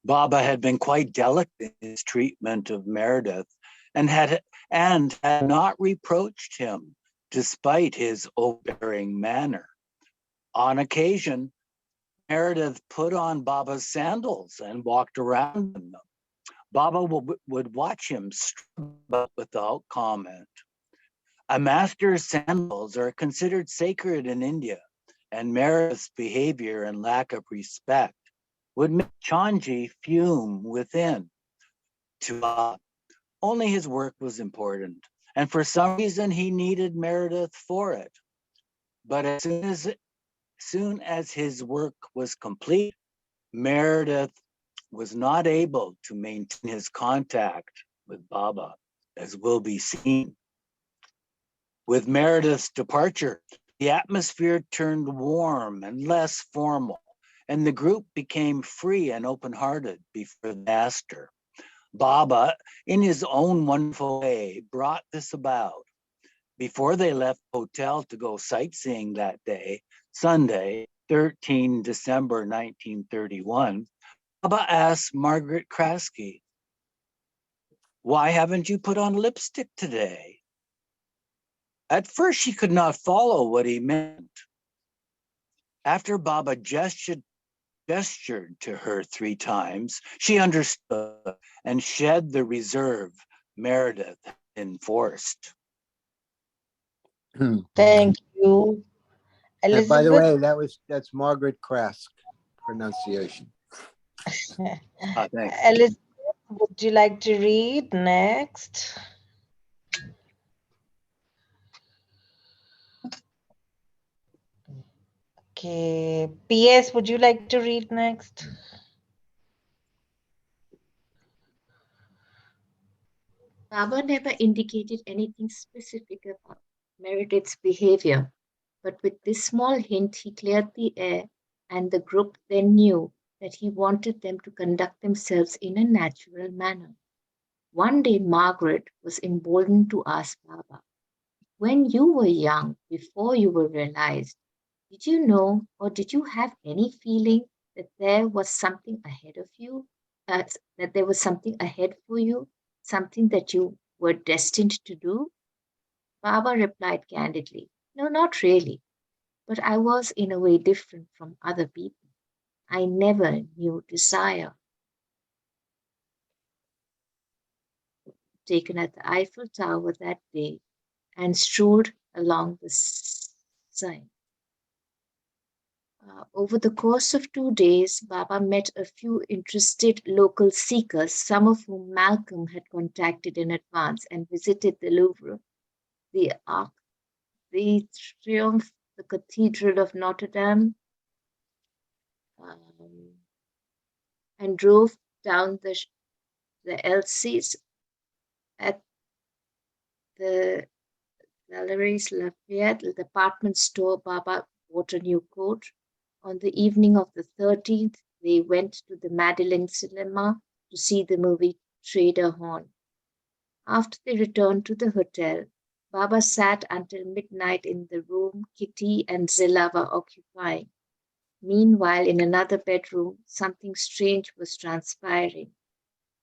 Baba had been quite delicate in his treatment of Meredith and had not reproached him despite his overbearing manner. On occasion, Meredith put on Baba's sandals and walked around in them. Baba would watch him without comment. A master's sandals are considered sacred in India, and Meredith's behavior and lack of respect would make Chanji fume within. To Baba, only his work was important, and for some reason he needed Meredith for it. But as soon as his work was complete, Meredith was not able to maintain his contact with Baba, as will be seen. With Meredith's departure, the atmosphere turned warm and less formal, and the group became free and open-hearted before the master. Baba, in his own wonderful way, brought this about. Before they left the hotel to go sightseeing that day, Sunday, 13 December 1931, Baba asked Margaret Kraske, "Why haven't you put on lipstick today?" At first, she could not follow what he meant. After Baba gestured gestured to her 3 times, she understood and shed the reserve Meredith had enforced. Thank you. And by the Elizabeth? way, that's Margaret Krask pronunciation. Thanks. Elizabeth, would you like to read next? Okay. P.S., would you like to read next? Baba never indicated anything specific about Meredith's behavior, but with this small hint, he cleared the air, and the group then knew that he wanted them to conduct themselves in a natural manner. One day, Margaret was emboldened to ask Baba, "When you were young, before you were realized, did you know or did you have any feeling that there was something ahead of you? That there was something ahead for you? Something that you were destined to do?" Baba replied candidly, "No, not really. But I was in a way different from other people. I never knew desire." Taken at the Eiffel Tower that day and strolled along the Seine. Over the course of 2 days, Baba met a few interested local seekers, some of whom Malcolm had contacted in advance, and visited the Louvre, the Arc de Triomphe, the Cathedral of Notre Dame, and drove down the Elysee at the Galeries Lafayette, the department store. Baba bought a new coat. On the evening of the 13th, they went to the Madeleine Cinema to see the movie Trader Horn. After they returned to the hotel, Baba sat until midnight in the room Kitty and Zilla were occupying. Meanwhile, in another bedroom, something strange was transpiring.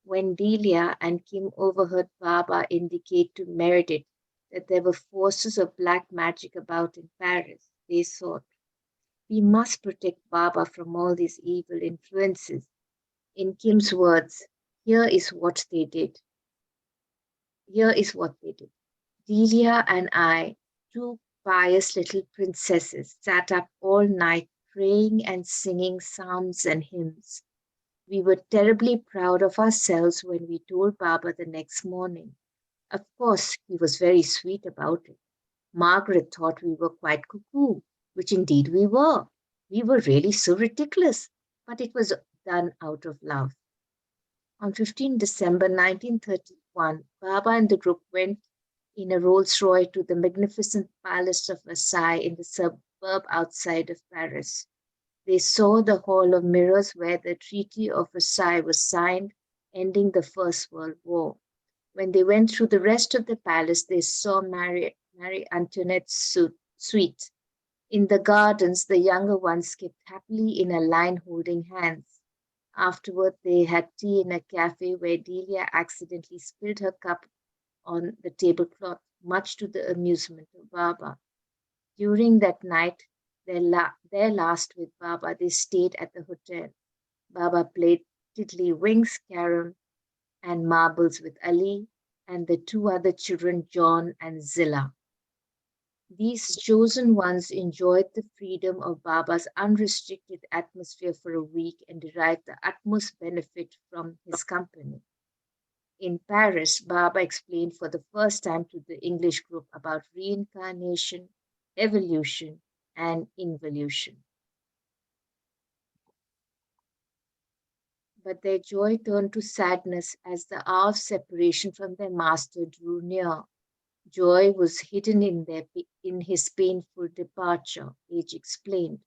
When Delia and Kim overheard Baba indicate to Meredith that there were forces of black magic about in Paris, they thought, "We must protect Baba from all these evil influences." In Kim's words, here is what they did. Here is what they did. Delia and I, two pious little princesses, sat up all night praying and singing psalms and hymns. We were terribly proud of ourselves when we told Baba the next morning. Of course, he was very sweet about it. Margaret thought we were quite cuckoo, which indeed we were. We were really so ridiculous, but it was done out of love. On 15 December 1931, Baba and the group went in a Rolls-Royce to the magnificent Palace of Versailles in the suburb outside of Paris. They saw the Hall of Mirrors where the Treaty of Versailles was signed, ending the First World War. When they went through the rest of the palace, they saw Marie Antoinette's suite. In the gardens, the younger ones skipped happily in a line holding hands. Afterward, they had tea in a cafe where Delia accidentally spilled her cup on the tablecloth, much to the amusement of Baba. During that night, their last with Baba, they stayed at the hotel. Baba played tiddlywinks, carom, and marbles with Ali and the two other children, John and Zilla. These chosen ones enjoyed the freedom of Baba's unrestricted atmosphere for a week and derived the utmost benefit from his company. In Paris, Baba explained for the first time to the English group about reincarnation, evolution, and involution. But their joy turned to sadness as the hour of separation from their master drew near. Joy was hidden in his painful departure, Age explained,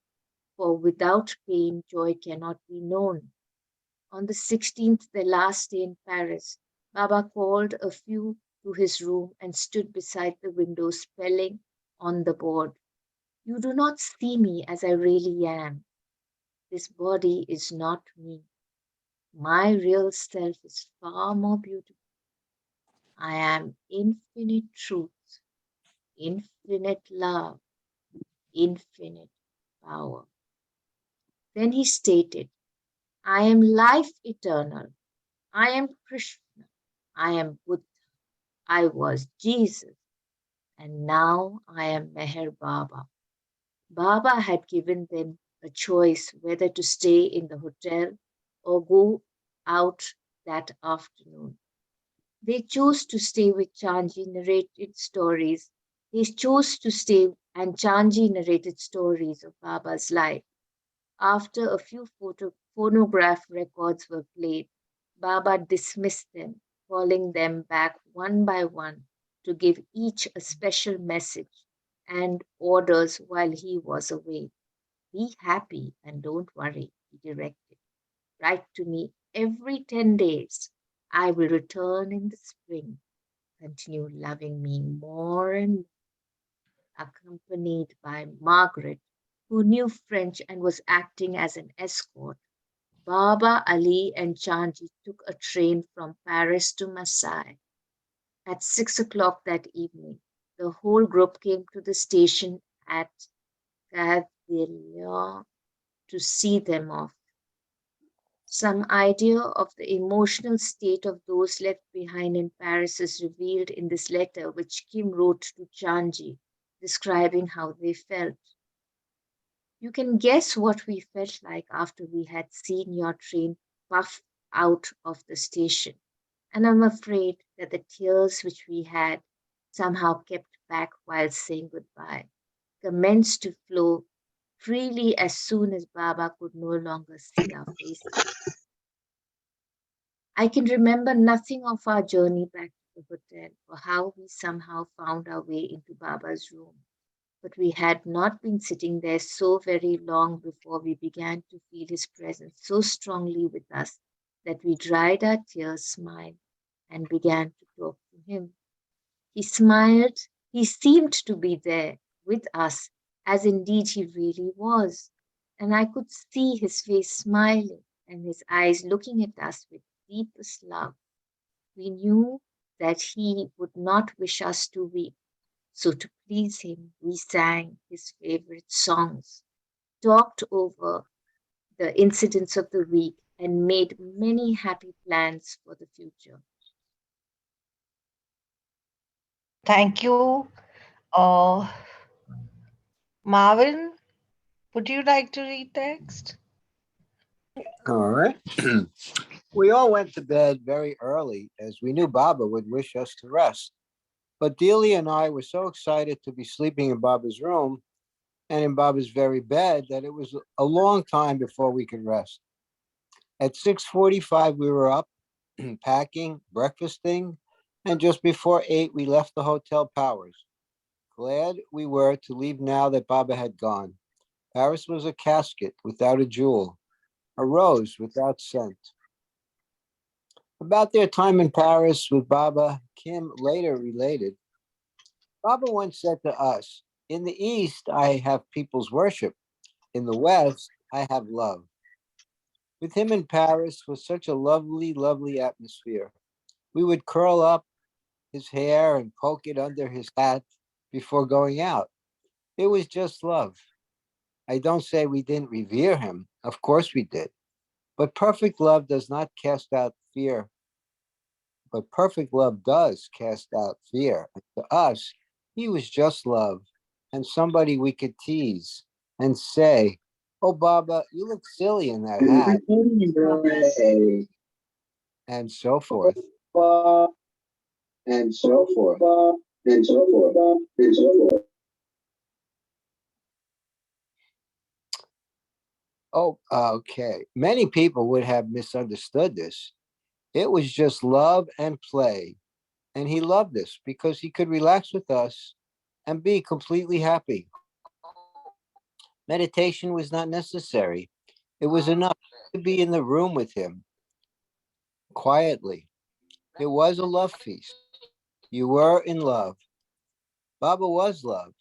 for without pain, joy cannot be known. On the 16th, their last day in Paris, Baba called a few to his room and stood beside the window, spelling on the board, "You do not see me as I really am. This body is not me. My real self is far more beautiful. I am infinite truth, infinite love, infinite power." Then he stated, I am life eternal. I am Krishna. I am Buddha. I was Jesus. And now I am Meher Baba. Baba had given them a choice whether to stay in the hotel or go out that afternoon. They chose to stay with Chanji narrated stories. They chose to stay and Chanji narrated stories of Baba's life. After a few phonograph records were played, Baba dismissed them, calling them back one by one to give each a special message and orders while he was away. Be happy and don't worry, he directed. Write to me every 10 days. I will return in the spring. Continue loving me more and more. Accompanied by Margaret, who knew French and was acting as an escort, Baba Ali and Chanji took a train from Paris to Marseille. At 6 o'clock that evening, the whole group came to the station at Gare de Lyon to see them off. Some idea of the emotional state of those left behind in Paris is revealed in this letter which Kim wrote to Chanji, describing how they felt. You can guess what we felt like after we had seen your train puff out of the station, and I'm afraid that the tears which we had somehow kept back while saying goodbye commenced to flow freely as soon as Baba could no longer see our faces. I can remember nothing of our journey back to the hotel or how we somehow found our way into Baba's room. But we had not been sitting there so very long before we began to feel his presence so strongly with us that we dried our tears, smiled, and began to talk to him. He smiled. He seemed to be there with us, as indeed he really was. And I could see his face smiling and his eyes looking at us with deepest love. We knew that he would not wish us to weep. So to please him, we sang his favorite songs, talked over the incidents of the week, and made many happy plans for the future. Thank you. Uh, Marvin, would you like to read next? All right. We all went to bed very early as we knew Baba would wish us to rest. But Delia and I were so excited to be sleeping in Baba's room and in Baba's very bed that it was a long time before we could rest. At 6:45, we were up, packing, breakfasting, and just before 8, we left the Hotel Powers. Glad we were to leave now that Baba had gone. Paris was a casket without a jewel, a rose without scent. About their time in Paris with Baba, Kim later related, Baba once said to us, in the East, I have people's worship. In the West, I have love. With him in Paris was such a lovely, lovely atmosphere. We would curl up his hair and poke it under his hat before going out. It was just love. I don't say we didn't revere him. Of course we did. But perfect love does not cast out fear. But perfect love does cast out fear. And to us, he was just love and somebody we could tease and say, oh, Baba, you look silly in that hat, and so forth. And so forth. And so forth. And so forth. Oh, okay. Many people would have misunderstood this. It was just love and play. And he loved us because he could relax with us and be completely happy. Meditation was not necessary. It was enough to be in the room with him quietly. It was a love feast. You were in love. Baba was love.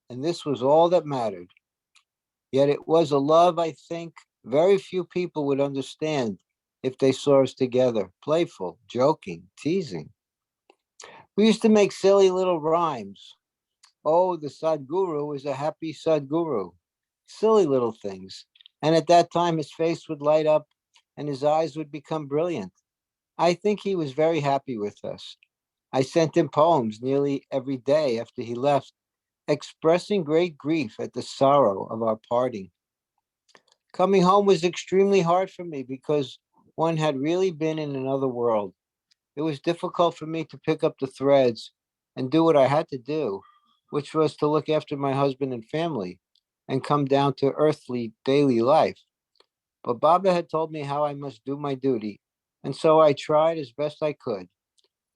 And this was all that mattered. Yet it was a love I think very few people would understand if they saw us together, playful, joking, teasing. We used to make silly little rhymes. Oh, the Sadguru is a happy Sadguru. Silly little things. And at that time, his face would light up and his eyes would become brilliant. I think he was very happy with us. I sent him poems nearly every day after he left, expressing great grief at the sorrow of our parting. Coming home was extremely hard for me because one had really been in another world. It was difficult for me to pick up the threads and do what I had to do, which was to look after my husband and family and come down to earthly daily life. But Baba had told me how I must do my duty, and so I tried as best I could.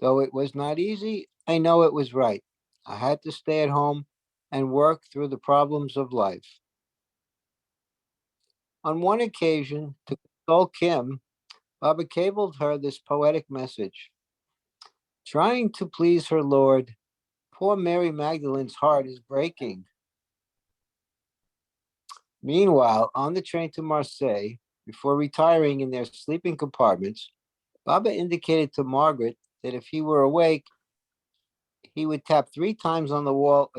Though it was not easy, I know it was right. I had to stay at home and work through the problems of life. On one occasion, to console Kim, Baba cabled her this poetic message. Trying to please her Lord, poor Mary Magdalene's heart is breaking. Meanwhile, on the train to Marseille, before retiring in their sleeping compartments, Baba indicated to Margaret that if he were awake, he would tap 3 times on the wall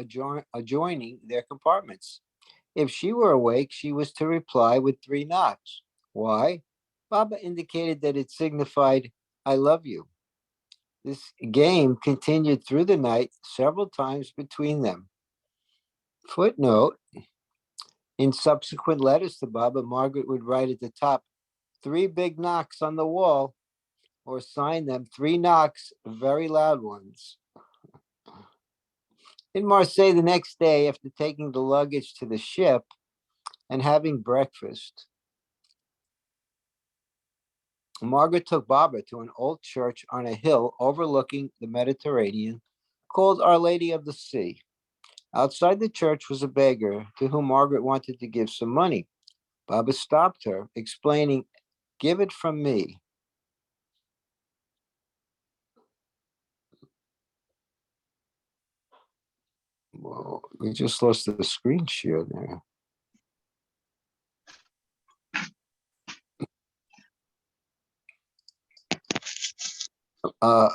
adjoining their compartments. If she were awake, she was to reply with 3 knocks. Why? Baba indicated that it signified, I love you. This game continued through the night several times between them. Footnote, in subsequent letters to Baba, Margaret would write at the top, 3 big knocks on the wall, or sign them 3 knocks, very loud ones. In Marseille the next day, after taking the luggage to the ship and having breakfast, Margaret took Baba to an old church on a hill overlooking the Mediterranean called Our Lady of the Sea. Outside the church was a beggar to whom Margaret wanted to give some money. Baba stopped her, explaining, give it from me. Whoa, we just lost the screen share there.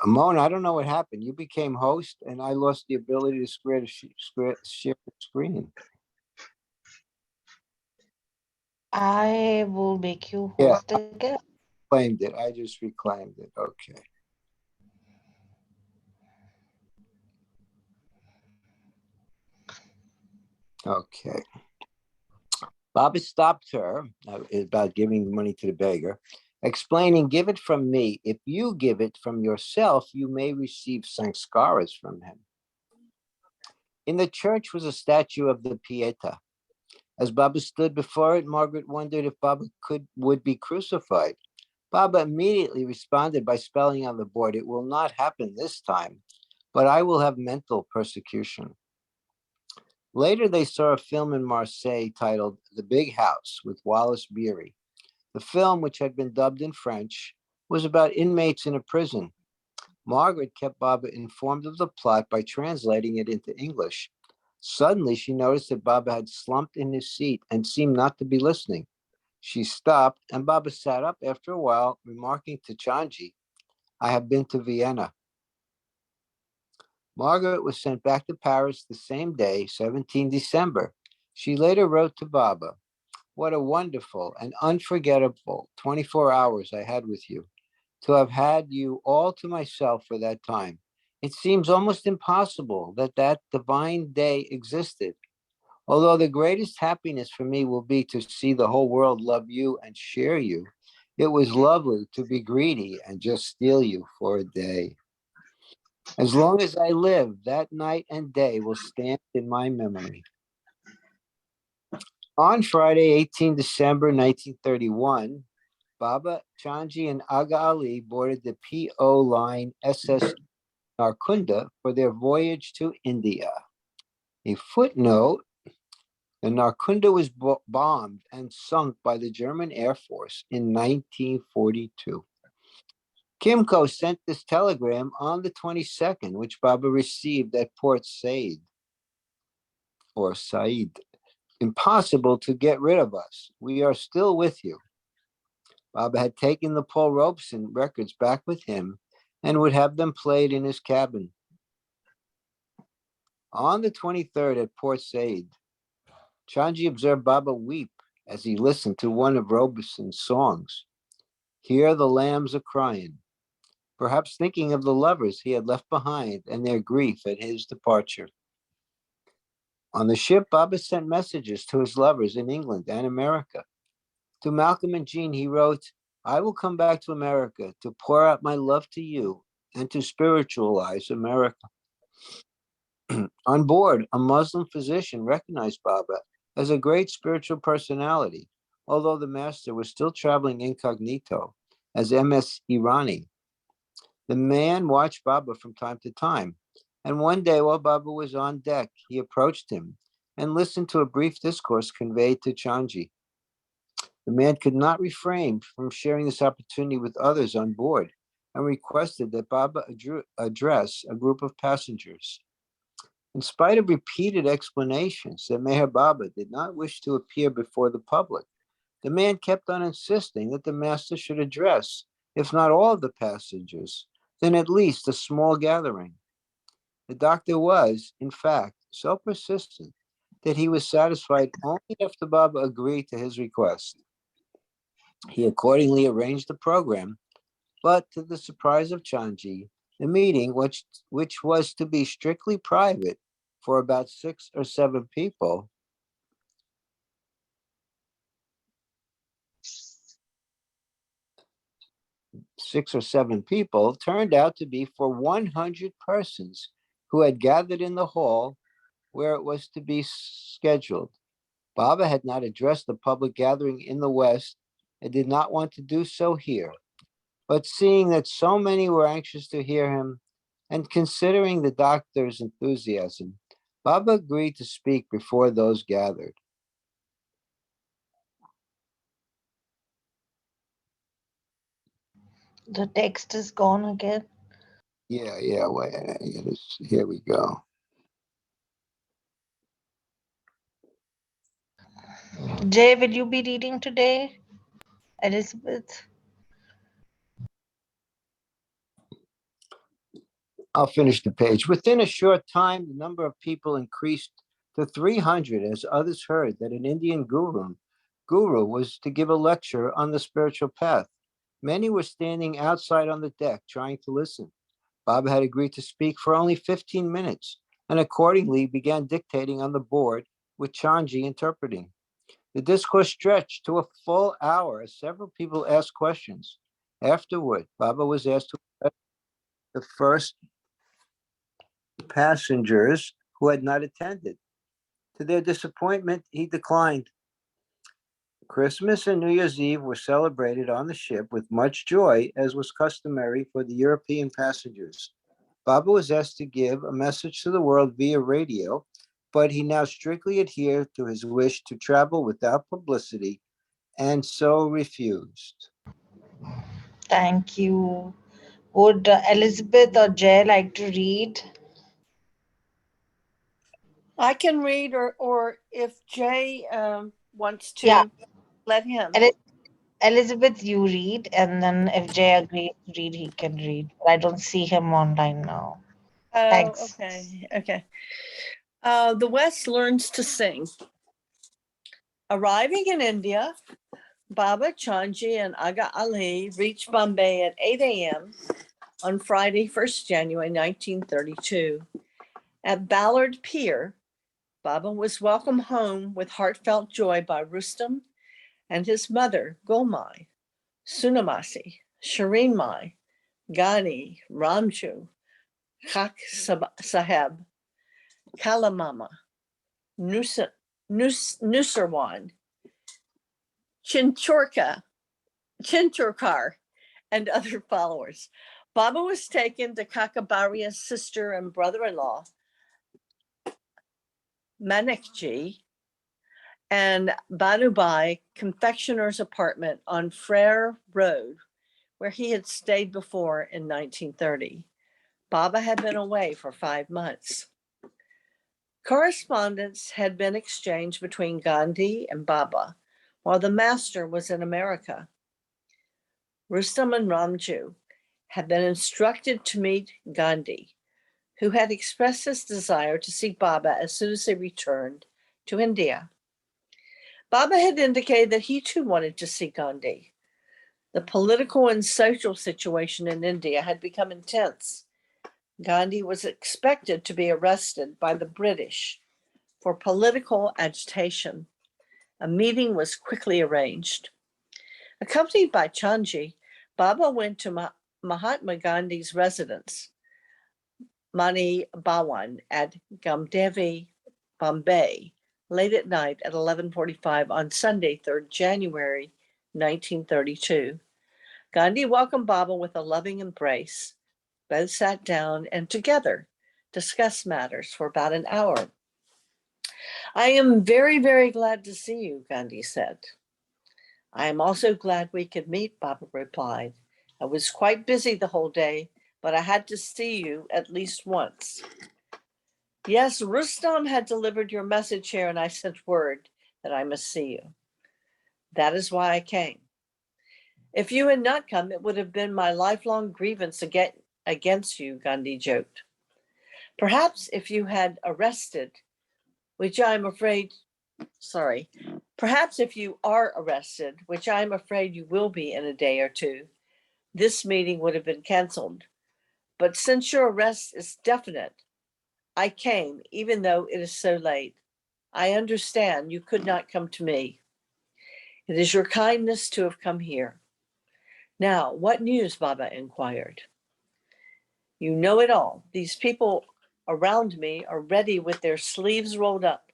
Mona, I don't know what happened. You became host and I lost the ability to share the screen. I will make you Yeah, host again. claimed it. I just reclaimed it. Okay. Okay. Baba stopped her about giving the money to the beggar, explaining, give it from me. If you give it from yourself, you may receive sanskaras from him. In the church was a statue of the Pieta. As Baba stood before it, Margaret wondered if Baba would be crucified. Baba immediately responded by spelling on the board, it will not happen this time, but I will have mental persecution. Later, they saw a film in Marseille titled The Big House with Wallace Beery. The film, which had been dubbed in French, was about inmates in a prison. Margaret kept Baba informed of the plot by translating it into English. Suddenly, she noticed that Baba had slumped in his seat and seemed not to be listening. She stopped, and Baba sat up after a while, remarking to Chanji, I have been to Vienna. Margaret was sent back to Paris the same day, 17 December. She later wrote to Baba, what a wonderful and unforgettable 24 hours I had with you. To have had you all to myself for that time. It seems almost impossible that that divine day existed. Although the greatest happiness for me will be to see the whole world love you and share you, it was lovely to be greedy and just steal you for a day. As long as I live, that night and day will stand in my memory. On Friday, 18 December 1931, Baba, Chanji, and Aga Ali boarded the PO line SS Narkunda for their voyage to India. A footnote, the Narkunda was bombed and sunk by the German Air Force in 1942. Kimco sent this telegram on the 22nd, which Baba received at Port Said, or Said. Impossible to get rid of us. We are still with you. Baba had taken the Paul Robeson records back with him and would have them played in his cabin. On the 23rd at Port Said, Chanji observed Baba weep as he listened to one of Robeson's songs. Here the lambs are crying, perhaps thinking of the lovers he had left behind and their grief at his departure. On the ship, Baba sent messages to his lovers in England and America. To Malcolm and Jean, he wrote, I will come back to America to pour out my love to you and to spiritualize America. On board, a Muslim physician recognized Baba as a great spiritual personality, although the master was still traveling incognito as MS Irani. The man watched Baba from time to time, and one day while Baba was on deck, he approached him and listened to a brief discourse conveyed to Chanji. The man could not refrain from sharing this opportunity with others on board and requested that Baba address a group of passengers. In spite of repeated explanations that Meher Baba did not wish to appear before the public, the man kept on insisting that the master should address, if not all of the passengers, then at least a small gathering. The doctor was, in fact, so persistent that he was satisfied only after Baba agreed to his request. He accordingly arranged the program, but to the surprise of Chanji, the meeting, which was to be strictly private for about 6 or 7 people, turned out to be for 100 persons who had gathered in the hall where it was to be scheduled. Baba had not addressed the public gathering in the West and did not want to do so here. But seeing that so many were anxious to hear him, and considering the doctor's enthusiasm, Baba agreed to speak before those gathered. The text is gone again. Yeah, wait, here we go. Jay, will you be reading today? Elizabeth? I'll finish the page. Within a short time, the number of people increased to 300 as others heard that an Indian guru was to give a lecture on the spiritual path. Many were standing outside on the deck trying to listen. Baba had agreed to speak for only 15 minutes and accordingly began dictating on the board with Chanji interpreting. The discourse stretched to a full hour as several people asked questions. Afterward, Baba was asked to address the first passengers who had not attended. To their disappointment, he declined. Christmas and New Year's Eve were celebrated on the ship with much joy, as was customary for the European passengers. Baba was asked to give a message to the world via radio, but he now strictly adhered to his wish to travel without publicity and so refused. Thank you. Would Elizabeth or Jay like to read? I can read, or if Jay wants Yeah, to, let him. Elizabeth, you read, and then if Jay agrees to read, he can read. But I don't see him online now. Oh, Thanks. okay. The West learns to sing. Arriving in India, Baba, Chanji, and Aga Ali reached Bombay at 8 a.m. on Friday, 1st January 1932. At Ballard Pier, Baba was welcomed home with heartfelt joy by Rustam and his mother, Gulmai, Sunamasi, Shireen Mai, Ghani, Ramju, Khak Saheb, Kalamama, Nusarwan, Chinchurkar, and other followers. Baba was taken to Kakabaria's sister and brother-in-law, Manikji, and Banubai confectioner's apartment on Frere Road, where he had stayed before in 1930. Baba had been away for 5 months. Correspondence had been exchanged between Gandhi and Baba while the master was in America. Rustam and Ramju had been instructed to meet Gandhi, who had expressed his desire to see Baba as soon as he returned to India. Baba had indicated that he too wanted to see Gandhi. The political and social situation in India had become intense. Gandhi was expected to be arrested by the British for political agitation. A meeting was quickly arranged. Accompanied by Chandji, Baba went to Mahatma Gandhi's residence, Mani Bhawan at Gamdevi, Bombay, late at night at 11:45 on Sunday, 3rd January 1932. Gandhi welcomed Baba with a loving embrace. Both sat down and together discussed matters for about an hour. I am very, very glad to see you, Gandhi said. I am also glad we could meet, Baba replied. I was quite busy the whole day, but I had to see you at least once. Yes, Rustam had delivered your message here, and I sent word that I must see you. That is why I came. If you had not come, it would have been my lifelong grievance against you, Gandhi joked. Perhaps if you had arrested, which I'm afraid, perhaps if you are arrested, which I'm afraid you will be in a day or two, this meeting would have been canceled. But since your arrest is definite, I came, even though it is so late. I understand you could not come to me. It is your kindness to have come here. Now, what news? Baba inquired. You know it all. These people around me are ready with their sleeves rolled up.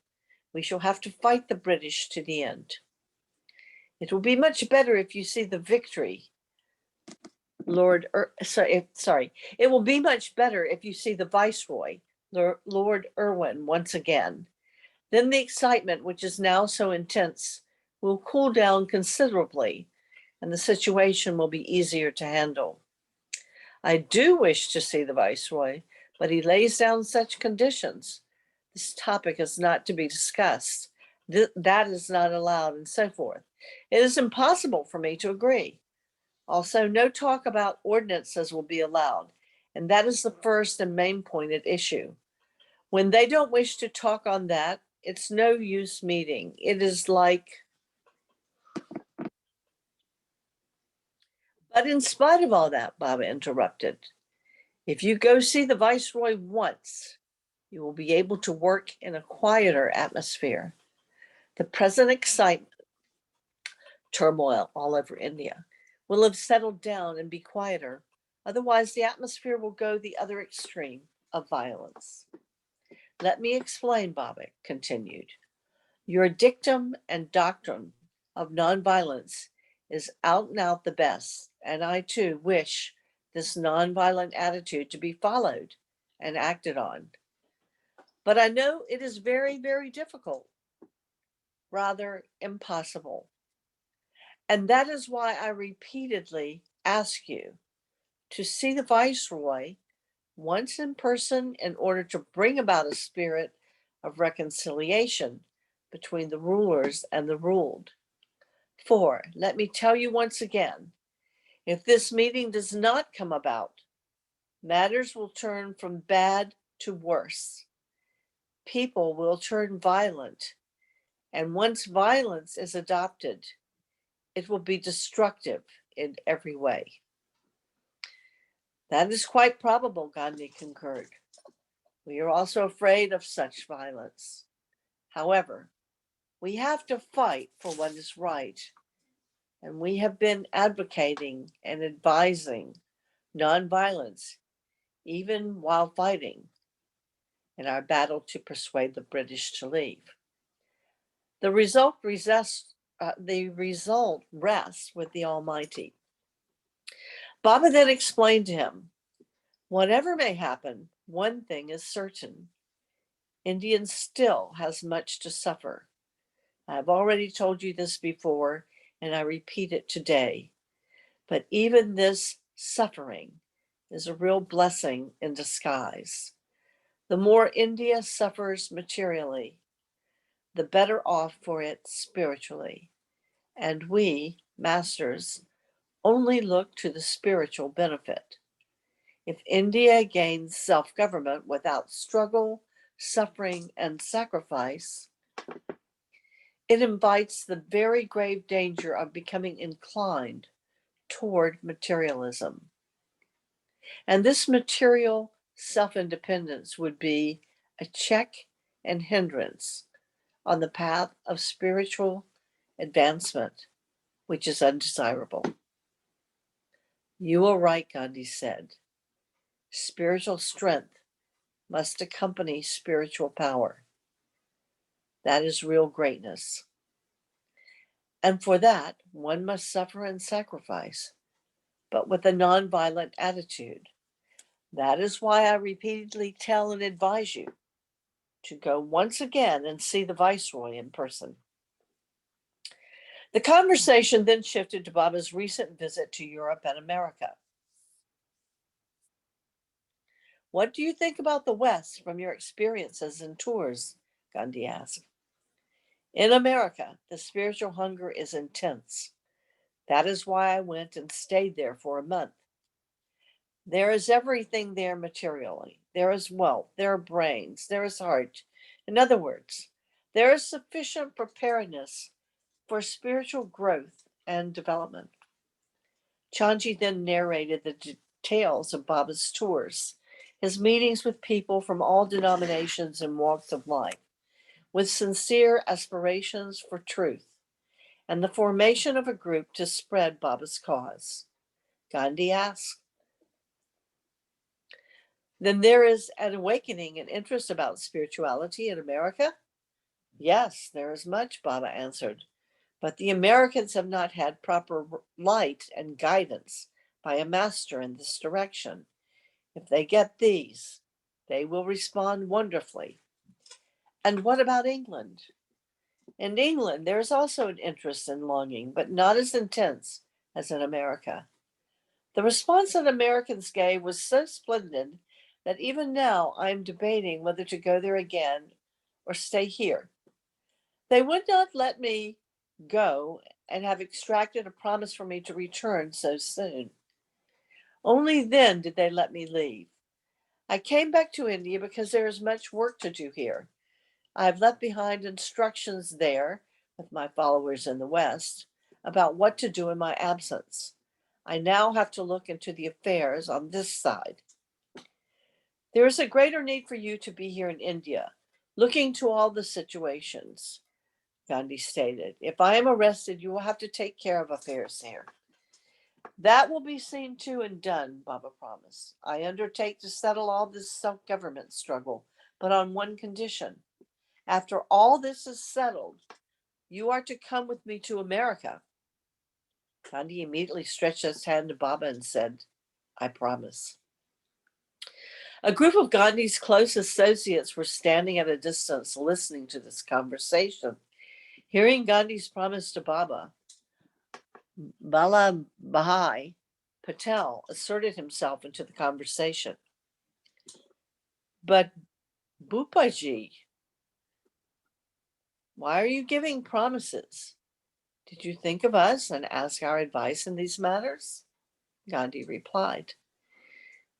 We shall have to fight the British to the end. It will be much better if you see the victory. It will be much better if you see the Viceroy, Lord Irwin, once again. Then the excitement, which is now so intense, will cool down considerably, and the situation will be easier to handle. I do wish to see the Viceroy, but he lays down such conditions. This topic is not to be discussed. That is not allowed, and so forth. It is impossible for me to agree. Also, no talk about ordinances will be allowed, and that is the first and main point at issue. When they don't wish to talk on that, it's no use meeting. It is like, but in spite of all that, Baba interrupted, if you go see the Viceroy once, you will be able to work in a quieter atmosphere. The present excitement, turmoil all over India, will have settled down and be quieter. Otherwise, the atmosphere will go the other extreme of violence. Let me explain, Baba continued. Your dictum and doctrine of nonviolence is out and out the best, and I too wish this nonviolent attitude to be followed and acted on. But I know it is very, very difficult, rather impossible. And that is why I repeatedly ask you to see the Viceroy once in person in order to bring about a spirit of reconciliation between the rulers and the ruled. For, let me tell you once again, if this meeting does not come about, matters will turn from bad to worse. People will turn violent, and once violence is adopted, it will be destructive in every way. That is quite probable, Gandhi concurred. We are also afraid of such violence. However, we have to fight for what is right, and we have been advocating and advising nonviolence, even while fighting in our battle to persuade the British to leave. The result rests with the Almighty. Baba then explained to him, whatever may happen, one thing is certain. India still has much to suffer. I've already told you this before, and I repeat it today. But even this suffering is a real blessing in disguise. The more India suffers materially, the better off for it spiritually. And we, masters, only look to the spiritual benefit. If India gains self-government without struggle, suffering, and sacrifice, it invites the very grave danger of becoming inclined toward materialism. And this material self-independence would be a check and hindrance on the path of spiritual advancement, which is undesirable. You are right, Gandhi said. Spiritual strength must accompany spiritual power. That is real greatness. And for that, one must suffer and sacrifice, but with a nonviolent attitude. That is why I repeatedly tell and advise you to go once again and see the Viceroy in person. The conversation then shifted to Baba's recent visit to Europe and America. What do you think about the West from your experiences and tours? Gandhi asked. In America, the spiritual hunger is intense. That is why I went and stayed there for a month. There is everything there materially. There is wealth, there are brains, there is heart. In other words, there is sufficient preparedness for spiritual growth and development. Chanji then narrated the details of Baba's tours, his meetings with people from all denominations and walks of life, with sincere aspirations for truth, and the formation of a group to spread Baba's cause. Gandhi asked, then there is an awakening and interest about spirituality in America? Yes, there is much, Baba answered. But the Americans have not had proper light and guidance by a master in this direction. If they get these, they will respond wonderfully. And what about England? In England, there is also an interest and longing, but not as intense as in America. The response that Americans gave was so splendid that even now I am debating whether to go there again or stay here. They would not let me go and have extracted a promise for me to return so soon. Only then did they let me leave. I came back to India because there is much work to do here. I have left behind instructions there with my followers in the West about what to do in my absence. I now have to look into the affairs on this side. There is a greater need for you to be here in India, looking to all the situations, Gandhi stated. If I am arrested, you will have to take care of affairs here. That will be seen to and done, Baba promised. I undertake to settle all this self-government struggle, but on one condition. After all this is settled, you are to come with me to America. Gandhi immediately stretched his hand to Baba and said, I promise. A group of Gandhi's close associates were standing at a distance listening to this conversation. Hearing Gandhi's promise to Baba, Vallabhbhai Patel asserted himself into the conversation. But Bhupaji, why are you giving promises? Did you think of us and ask our advice in these matters? Gandhi replied,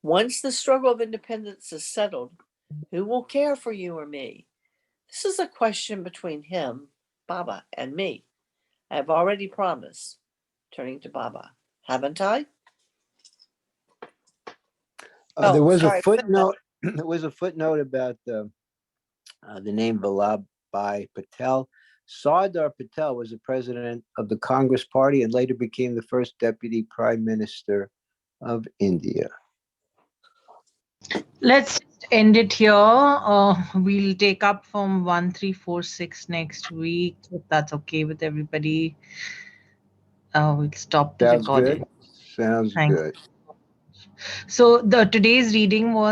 once the struggle of independence is settled, who will care for you or me? This is a question between him, Baba, and me. I have already promised, turning to Baba, haven't I? There was sorry. a footnote. There was a footnote about the name Vallabhbhai Patel. Sardar Patel was the president of the Congress Party and later became the first deputy prime minister of India. Let's end it here. We'll take up from 1346 next week, if that's okay with everybody. We'll stop the Sounds recording. good. Sounds Thanks. good. So today's reading was